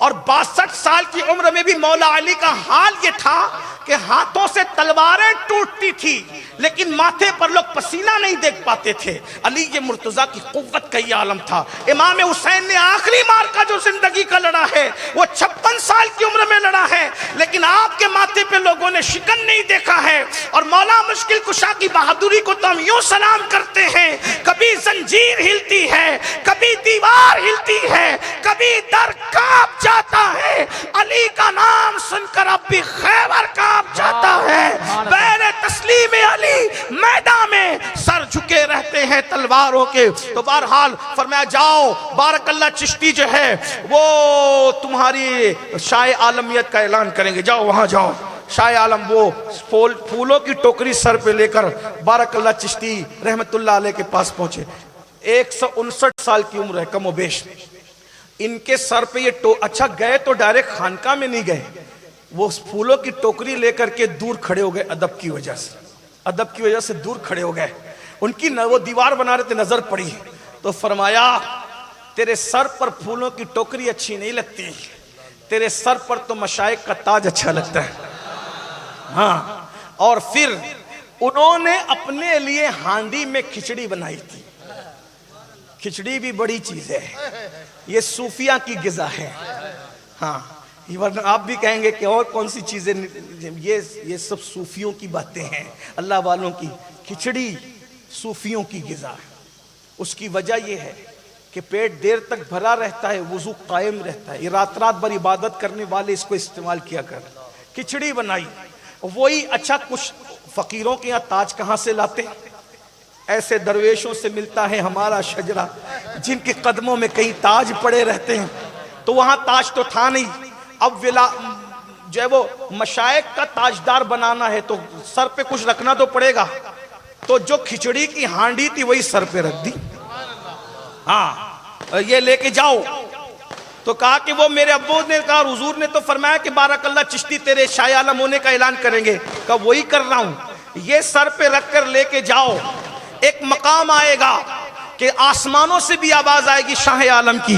اور 62 سال کی عمر میں بھی مولا علی کا حال یہ تھا کہ ہاتھوں سے تلواریں ٹوٹتی تھی لیکن ماتھے پر لوگ پسینہ نہیں دیکھ پاتے تھے۔ علی یہ مرتضیٰ کی قوت کا یہ عالم تھا۔ امام حسین نے آخری مارکہ جو زندگی کا لڑا ہے وہ 56 سال کی عمر میں لڑا ہے، لیکن آپ کے ماتھے پہ لوگوں نے شکن نہیں دیکھا ہے۔ اور مولا مشکل کشا کی بہادری کو تو ہم یوں سلام کرتے ہیں، کبھی زنجیر ہلتی ہے، کبھی دیوار ہلتی ہے، کبھی در کانپ جاتا ہے، علی کا نام سن کر اب بھی خیبر کانپ جاتا ہے۔ بین تسلیم علی میدان میں سر جھکے رہتے ہیں تلواروں کے۔ تو بہرحال فرمایا جاؤ، بارک اللہ چشتی جو ہے وہ تمہاری شاہ عالمیت کا اعلان کریں گے، جاؤ وہاں جاؤ۔ شاہ عالم وہ پھولوں کی ٹوکری سر پہ لے کر بارک اللہ چشتی رحمت اللہ علیہ کے پاس پہنچے۔ 159 سال کی عمر ہے کم و بیش۔ ان کے سر پہ یہ اچھا گئے تو ڈائریکٹ خانقاہ میں نہیں گئے، وہ پھولوں کی ٹوکری لے کر کے دور کھڑے ہو گئے، ادب کی وجہ سے دور کھڑے ہو گئے۔ ان کی وہ دیوار بنا رہے تھے، نظر پڑی تو فرمایا تیرے سر پر پھولوں کی ٹوکری اچھی نہیں لگتی، تیرے سر پر تو مشائخ کا تاج اچھا لگتا ہے۔ ہاں، اور پھر انہوں نے اپنے لیے ہانڈی میں کھچڑی بنائی تھی۔ کھچڑی بھی بڑی چیز ہے، یہ صوفیہ کی غذا ہے۔ ہاں، ورنہ آپ بھی کہیں گے کہ اور کون سی چیزیں، یہ سب صوفیوں کی باتیں ہیں، اللہ والوں کی۔ کھچڑی صوفیوں کی غذا ہے۔ اس کی وجہ یہ ہے کہ پیٹ دیر تک بھرا رہتا ہے، وضو قائم رہتا ہے۔ یہ رات بھر عبادت کرنے والے اس کو استعمال کیا کر۔ کھچڑی بنائی، وہی اچھا کچھ فقیروں کے یہاں تاج کہاں سے لاتے؟ ایسے درویشوں سے ملتا ہے ہمارا شجرہ جن کے قدموں میں کئی تاج پڑے رہتے ہیں۔ تو وہاں تاج تو تھا نہیں، اب جو ہے وہ مشائخ کا تاجدار بنانا ہے تو سر پہ کچھ رکھنا تو پڑے گا، تو جو کھچڑی کی ہانڈی تھی وہی سر پہ رکھ دی۔ ہاں، یہ لے کے جاؤ۔ تو کہا کہ وہ میرے ابو نے کہا، حضور نے تو فرمایا کہ بارک اللہ چشتی تیرے شاہ عالم ہونے کا اعلان کریں گے۔ کہا وہی کر رہا ہوں، یہ سر پہ رکھ کر لے کے جاؤ۔ ایک مقام آئے گا کہ آسمانوں سے بھی آواز آئے گی شاہ عالم کی،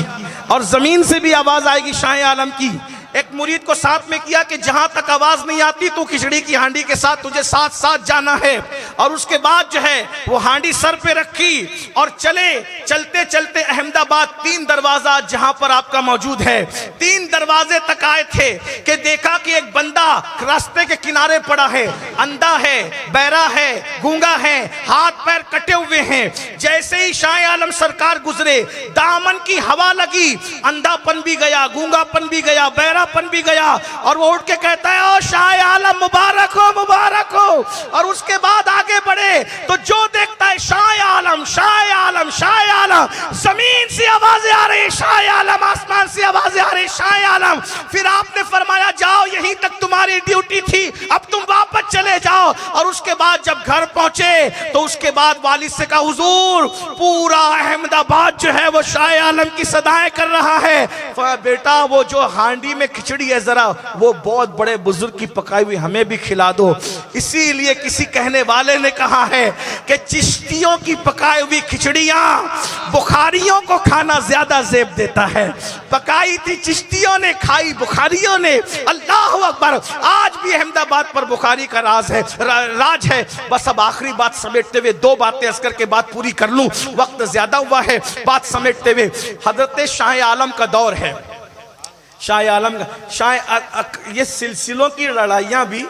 اور زمین سے بھی آواز آئے گی شاہ عالم کی۔ ایک مرید کو ساتھ میں کیا کہ جہاں تک آواز نہیں آتی تو کھچڑی کی ہانڈی کے ساتھ تجھے ساتھ جانا ہے، اور اس کے بعد جو ہے وہ ہانڈی سر پہ رکھی اور چلتے چلتے احمد آباد 3 دروازہ جہاں پر آپ کا موجود ہے 3 دروازے تک آئے تھے کہ دیکھا کہ ایک بندہ راستے کے کنارے پڑا ہے، اندھا ہے، بہرا ہے، گونگا ہے، ہاتھ پیر کٹے ہوئے ہیں۔ جیسے ہی شاہ عالم سرکار گزرے دامن کی ہوا لگی، اندھا پن بھی گیا، گونگا پن بھی گیا، بہرا پن بھی گیا، اور وہ اٹھ کے کہتا ہے او شاہ عالم مبارک ہو مبارک ہو۔ اور اس کے بعد آگے بڑھے تو جو دیکھتا ہے شاہ عالم شاہ عالم شاہ عالم، زمین سے آوازیں آ رہی شاہ عالم، آسمان سے آوازیں آ رہی شاہ عالم۔ پھر آپ نے فرمایا جاؤ یہیں تک تمہاری ڈیوٹی تھی، اب تم واپس چلے جاؤ۔ اور اس کے بعد جب گھر پہنچے تو اس کے بعد والد سے کہا حضور پورا احمد آباد جو ہے وہ شاہ عالم کی صدائیں کر رہا ہے۔ بیٹا وہ جو ہانڈی میں کھچڑی ہے ذرا وہ بہت بڑے بزرگ کی پکائی ہوئی ہمیں بھی کھلا دو۔ اسی لیے کسی کہنے والے نے کہا ہے کہ چشتیوں کی پکائی ہوئی کھچڑیاں بخاریوں کو کھانا زیادہ زیب دیتا ہے۔ پکائی تھی چشتیوں نے، کھائی بخاریوں نے۔ اللہ اکبر۔ آج بھی احمد آباد پر بخاری کا راج ہے۔ بس اب آخری بات سمیٹتے ہوئے 2 باتیں عرض کر کے بات پوری کر لوں، وقت زیادہ ہوا ہے۔ بات سمیٹتے ہوئے حضرت شاہ عالم کا دور ہے۔ شاہ عالم یہ سلسلوں کی لڑائیاں بھی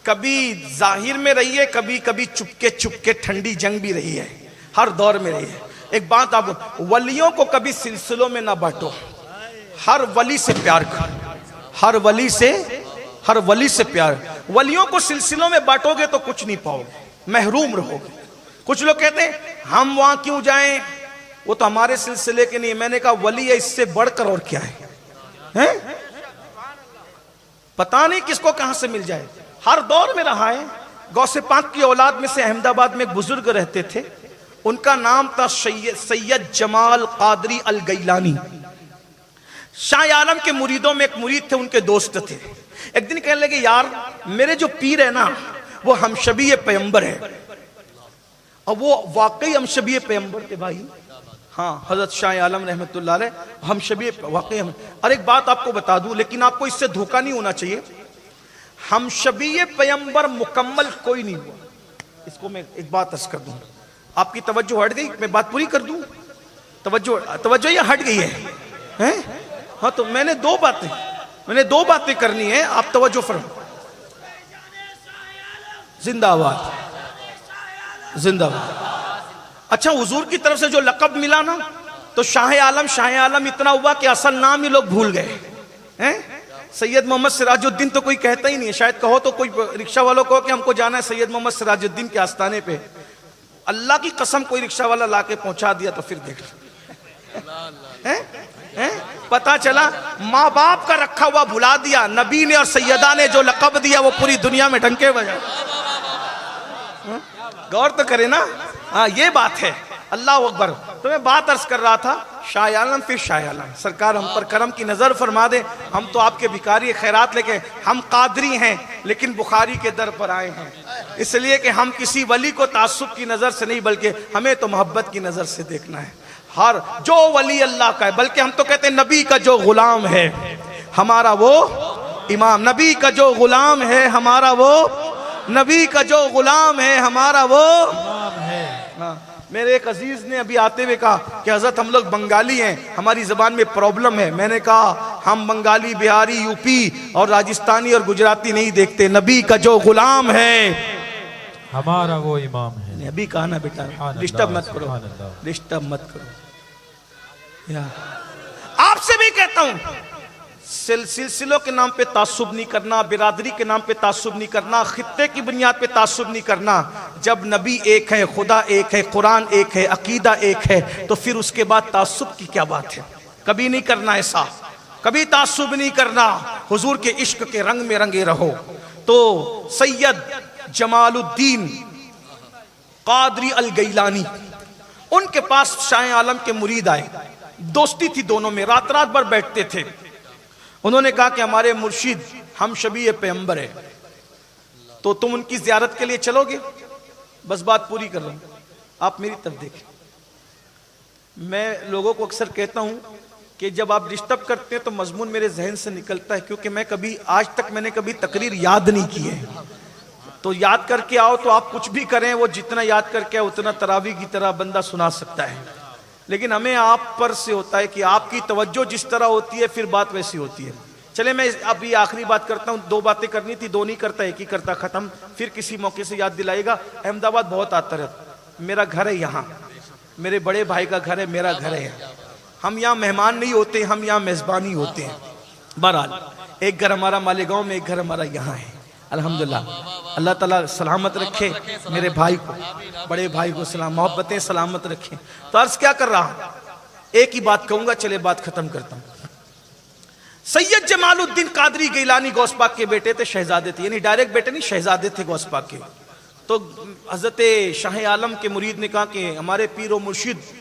کبھی ظاہر میں رہی ہے، کبھی چپکے ٹھنڈی جنگ بھی رہی ہے، ہر دور میں رہی ہے۔ ایک بات آپ ولیوں کو کبھی سلسلوں میں نہ بانٹو، ہر ولی سے پیار کرو، ہر ولی سے پیار۔ ولیوں کو سلسلوں میں بانٹو گے تو کچھ نہیں پاؤ گے، محروم رہو گے۔ کچھ لوگ کہتے ہیں ہم وہاں کیوں جائیں، وہ تو ہمارے سلسلے کے نہیں۔ میں نے کہا ولی ہے، اس سے بڑھ کر اور کیا ہے؟ پتہ نہیں کس کو کہاں سے مل جائے، ہر دور میں رہا ہے۔ غوث پاک کی اولاد میں سے احمد آباد میں ایک بزرگ رہتے تھے، ان کا نام تھا سید جمال قادری الگیلانی۔ شاہ عالم کے مریدوں میں ایک مرید تھے، ان کے دوست تھے۔ ایک دن کہنے لگے یار میرے جو پیر ہے نا وہ ہمشبی پیغمبر ہے، اور وہ واقعی ہمشبی پیغمبر تھے بھائی۔ ہاں حضرت شاہ عالم رحمت اللہ علیہ ہمشبی واقعی اور ایک بات آپ کو بتا دوں، لیکن آپ کو اس سے دھوکہ نہیں ہونا چاہیے، ہمشبی پیغمبر مکمل کوئی نہیں ہوا۔ اس کو میں ایک بات عرض کر دوں، آپ کی توجہ ہٹ گئی، میں بات پوری کر دوں، توجہ یہ ہٹ گئی ہے۔ ہاں تو میں نے دو باتیں کرنی ہے، آپ توجہ فرمائیں۔ زندہ آباد، زندہ آباد۔ اچھا حضور کی طرف سے جو لقب ملا نا تو شاہ عالم اتنا ہوا کہ اصل نام ہی لوگ بھول گئے۔ سید محمد سراج الدین تو کوئی کہتا ہی نہیں ہے، شاید کہو تو کوئی رکشہ والوں کہو کہ ہم کو جانا ہے سید محمد سراج الدین کے آستانے پہ، اللہ کی قسم کوئی رکشہ والا لا کے پہنچا دیا تو پھر دیکھ پتا چلا ماں باپ کا رکھا ہوا بھلا دیا، نبی نے اور سیدہ نے جو لقب دیا وہ پوری دنیا میں ڈنکے بجا۔ غور تو کرے نا، ہاں یہ بات ہے۔ اللہ اکبر۔ تو میں بات عرض کر رہا تھا شاہ عالم، پھر شاہ عالم سرکار ہم پر کرم کی نظر فرما دے، ہم تو آپ کے بھکاری خیرات لے کے، ہم قادری ہیں لیکن بخاری کے در پر آئے ہیں، اس لیے کہ ہم کسی ولی کو تعصب کی نظر سے نہیں بلکہ ہمیں تو محبت کی نظر سے دیکھنا ہے۔ ہر جو ولی اللہ کا ہے، بلکہ ہم تو کہتے ہیں نبی کا جو غلام ہے ہمارا وہ امام، نبی کا جو غلام ہے ہمارا وہ، نبی کا جو غلام ہے ہمارا وہ امام ہے۔ میرے ایک عزیز نے ابھی آتے ہوئے کہا کہ حضرت ہم لوگ بنگالی ہیں، ہماری زبان میں پرابلم ہے۔ میں نے کہا ہم بنگالی، بہاری، یوپی اور راجستانی اور گجراتی نہیں دیکھتے، نبی کا جو غلام ہے ہمارا وہ امام ہے۔ ابھی کہا نا بیٹا ڈسٹرب مت کرو، ڈسٹرب مت کرو۔ آپ سے بھی کہتا ہوں سلسلوں کے نام پہ تعصب نہیں کرنا، برادری کے نام پہ تعصب نہیں کرنا، خطے کی بنیاد پہ تعصب نہیں کرنا۔ جب نبی ایک ہے، خدا ایک ہے، قرآن ایک ہے، عقیدہ ایک ہے، تو پھر اس کے بعد تعصب کی کیا بات ہے؟ کبھی نہیں کرنا ایسا، کبھی تعصب نہیں کرنا، حضور کے عشق کے رنگ میں رنگے رہو۔ تو سید جمال الدین قادری الگیلانی، ان کے پاس شاہ عالم کے مرید آئے، دوستی تھی دونوں میں، رات رات بھر بیٹھتے تھے۔ انہوں نے کہا کہ ہمارے مرشد ہم شبیہ پیغمبر ہے، تو تم ان کی زیارت کے لیے چلو گے؟ بس بات پوری کر رہا ہوں، آپ میری طرف دیکھیں۔ میں لوگوں کو اکثر کہتا ہوں کہ جب آپ ڈسٹرب کرتے ہیں تو مضمون میرے ذہن سے نکلتا ہے، کیونکہ میں کبھی آج تک میں نے کبھی تقریر یاد نہیں کی ہے، تو یاد کر کے آؤ تو آپ کچھ بھی کریں، وہ جتنا یاد کر کے اتنا تراویح کی طرح بندہ سنا سکتا ہے، لیکن ہمیں آپ پر سے ہوتا ہے کہ آپ کی توجہ جس طرح ہوتی ہے پھر بات ویسی ہوتی ہے۔ چلے میں ابھی آخری بات کرتا ہوں، 2 باتیں کرنی تھی، 2 نہیں کرتا، ایک ہی کرتا ختم، پھر کسی موقع سے یاد دلائے گا۔ احمد آباد بہت آتا رہتا، میرا گھر ہے یہاں، میرے بڑے بھائی کا گھر ہے، میرا گھر ہے، ہم یہاں مہمان نہیں ہوتے، ہم یہاں میزبانی ہوتے ہیں۔ بہرحال ایک گھر ہمارا مالیگاؤں میں، ایک گھر ہمارا یہاں ہے، الحمدللہ۔ اللہ تعالیٰ سلامت رکھے میرے بھائی کو، بڑے بھائی کو سلام، محبتیں سلامت رکھیں۔ تو عرض کیا کر رہا ہوں، ایک ہی بات کہوں گا، چلے بات ختم کرتا ہوں۔ سید جمال الدین قادری گیلانی غوث پاک کے بیٹے تھے، شہزادے تھے، یعنی ڈائریکٹ بیٹے نہیں، شہزادے تھے غوث پاک کے۔ تو حضرت شاہ عالم کے مرید نے کہا کہ ہمارے پیر و مرشد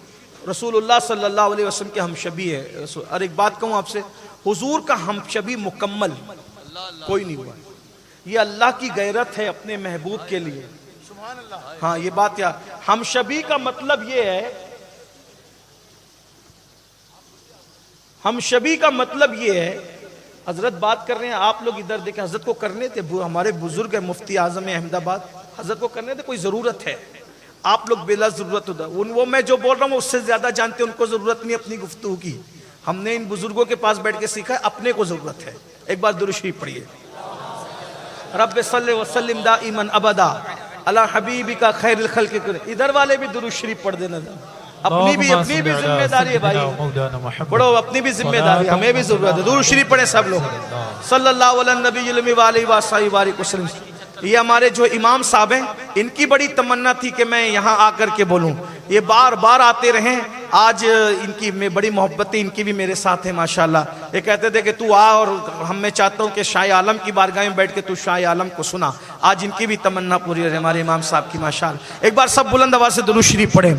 رسول اللہ صلی اللہ علیہ وسلم کے ہم شبی ہے۔ اور ایک بات کہوں آپ سے، حضور کا ہم شبی مکمل کوئی نہیں ہوا، یہ اللہ کی غیرت ہے اپنے محبوب کے لیے۔ ہاں یہ بات یا ہم شبی کا مطلب یہ ہے، ہم شبی کا مطلب یہ ہے، حضرت بات کر رہے ہیں، آپ لوگ ادھر دیکھیں، حضرت کو کرنے تھے، ہمارے بزرگ ہے مفتی اعظم احمد آباد، حضرت کو کرنے تھے، کوئی ضرورت ہے، آپ لوگ بلا ضرورت ہوتا، وہ میں جو بول رہا ہوں اس سے زیادہ جانتے ہیں، ان کو ضرورت نہیں اپنی گفتگو کی، ہم نے ان بزرگوں کے پاس بیٹھ کے سیکھا ہے، اپنے کو ضرورت ہے۔ ایک بار درود شریف پڑھیے، رب صلی وسلم دائما ابدا علی حبیبک خیر الخلق۔ ادھر والے بھی درود شریف پڑھ دینا، اپنی بھی ذمہ داری ہے بھائی، پڑھو، اپنی بھی ذمہ داری، ہمیں بھی ضرورت ہے، درود شریف پڑھیں سب لوگ، صلی اللہ علیہ نبی علیہ وآلہ وسلم۔ یہ ہمارے جو امام صاحب ہیں، ان کی بڑی تمنا تھی کہ میں یہاں آ کر کے بولوں، یہ بار بار آتے رہیں، آج ان کی میں بڑی محبتیں ان کی بھی میرے ساتھ ہیں ماشاءاللہ۔ یہ کہتے تھے کہ تو آ، اور میں چاہتا ہوں کہ شاہ عالم کی بارگاہ میں بیٹھ کے تو شاہ عالم کو سنا، آج ان کی بھی تمنا پوری ہے ہمارے امام صاحب کی ماشاءاللہ۔ ایک بار سب بلند آواز سے درود شریف پڑھیں،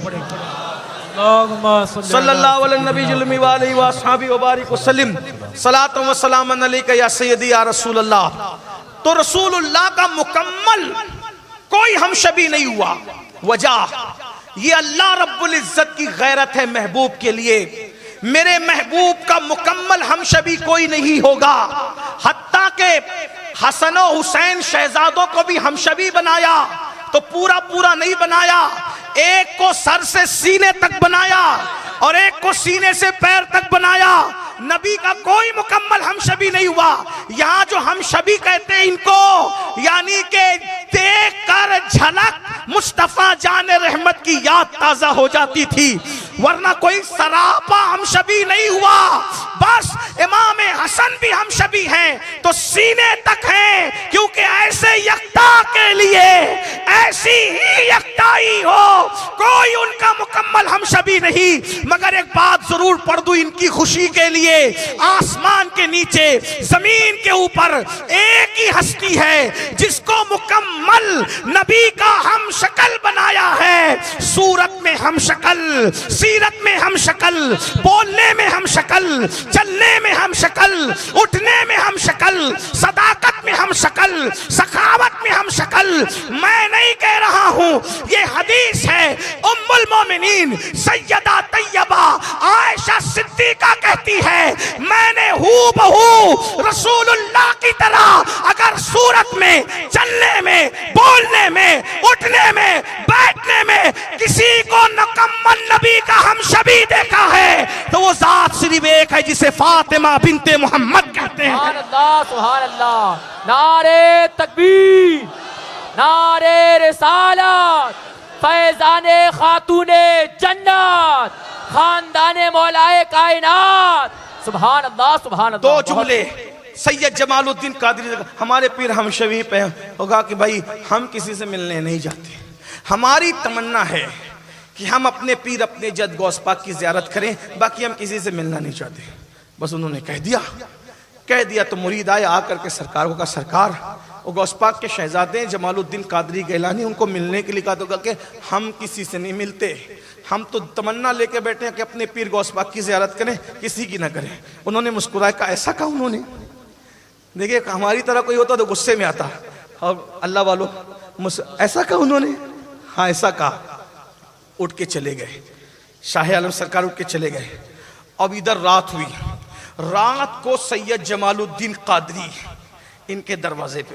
صلی اللہ علیہ نبی علیہ وآلہ وبارک وسلم، صلاۃ و سلام علیک یا سیدی یا رسول اللہ۔ تو رسول اللہ کا مکمل کوئی ہم شبی نہیں ہوا، وجہ یہ اللہ رب العزت کی غیرت ہے محبوب کے لیے، میرے محبوب کا مکمل ہم شبی کوئی نہیں ہوگا، حتیٰ کہ حسن و حسین شہزادوں کو بھی ہم شبی بنایا تو پورا نہیں بنایا، ایک کو سر سے سینے تک بنایا اور ایک کو سینے سے پیر تک بنایا، نبی کا کوئی مکمل ہم شبی نہیں ہوا۔ یہاں جو ہم شبی کہتے ہیں ان کو، یعنی کہ دیکھ کر جھلک مصطفیٰ جان رحمت کی یاد تازہ ہو جاتی تھی، ورنہ کوئی سراپا ہم شبی نہیں ہوا۔ بس امام حسن بھی ہم شبی ہیں تو سینے تک ہیں، کیونکہ ایسے یکتا کے لیے ایسی ہی یکتائی ہو، کوئی ان کا مکمل ہم شبی نہیں۔ مگر ایک بات ضرور پڑھ دوں ان کی خوشی کے لیے، آسمان کے نیچے زمین کے اوپر ایک ہی ہستی ہے جس کو مکمل نبی کا ہم شکل بنایا ہے، صورت میں ہم شکل، سیرت میں ہم شکل، بولنے میں ہم شکل، چلنے میں ہم شکل، اٹھنے میں ہم شکل، صداقت میں ہم شکل، سخاوت میں ہم شکل۔ میں نہیں کہہ رہا ہوں، یہ حدیث ہے، ام المومنین سیدہ طیبہ عائشہ صدیقہ کہتی ہے، میں نے ہو بہو رسول اللہ کی طرح اگر صورت میں، چلنے میں، بولنے میں، اٹھنے میں، بیٹھنے میں کسی کو مکمل نبی کا ہم شبی دیکھا ہے تو وہ ذات صرف ایک ہے جسے فاطمہ بنت محمد کہتے ہیں۔ سبحان اللہ، سبحان اللہ، نعرہ تکبیر، نعرہ رسالت، فیضان خاتون جنت، خاندان مولائے کائنات، سبحان اللہ، سبحان اللہ۔ 2 جملے سید جمال الدین قادری، ہمارے پیر ہم شبی پہ ہوگا کہ بھائی ہم کسی سے ملنے نہیں جاتے، ہماری تمنا ہے کہ ہم اپنے پیر اپنے جد غوث پاک کی زیارت کریں، باقی ہم کسی سے ملنا نہیں چاہتے۔ بس انہوں نے کہہ دیا تو مرید آئے، آ کر کے سرکار کو کہا، سرکار وہ غوث پاک کے شہزادے جمال الدین قادری گیلانی، ان کو ملنے کے لیے کہا تو کہا کہ ہم کسی سے نہیں ملتے، ہم تو تمنا لے کے بیٹھے ہیں کہ اپنے پیر غوث پاک کی زیارت کریں، کسی کی نہ کریں۔ انہوں نے مسکرائے، کہا ایسا کہا انہوں نے؟ دیکھیں ہماری طرح کوئی ہوتا تو غصے میں آتا، اور اللہ والوں ایسا کہا انہوں نے؟ ہاں ایسا کہا۔ اٹھ کے چلے گئے، شاہ عالم سرکار اٹھ کے چلے گئے۔ اب ادھر رات ہوئی، رات کو سید جمال الدین قادری ان کے دروازے پہ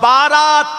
12,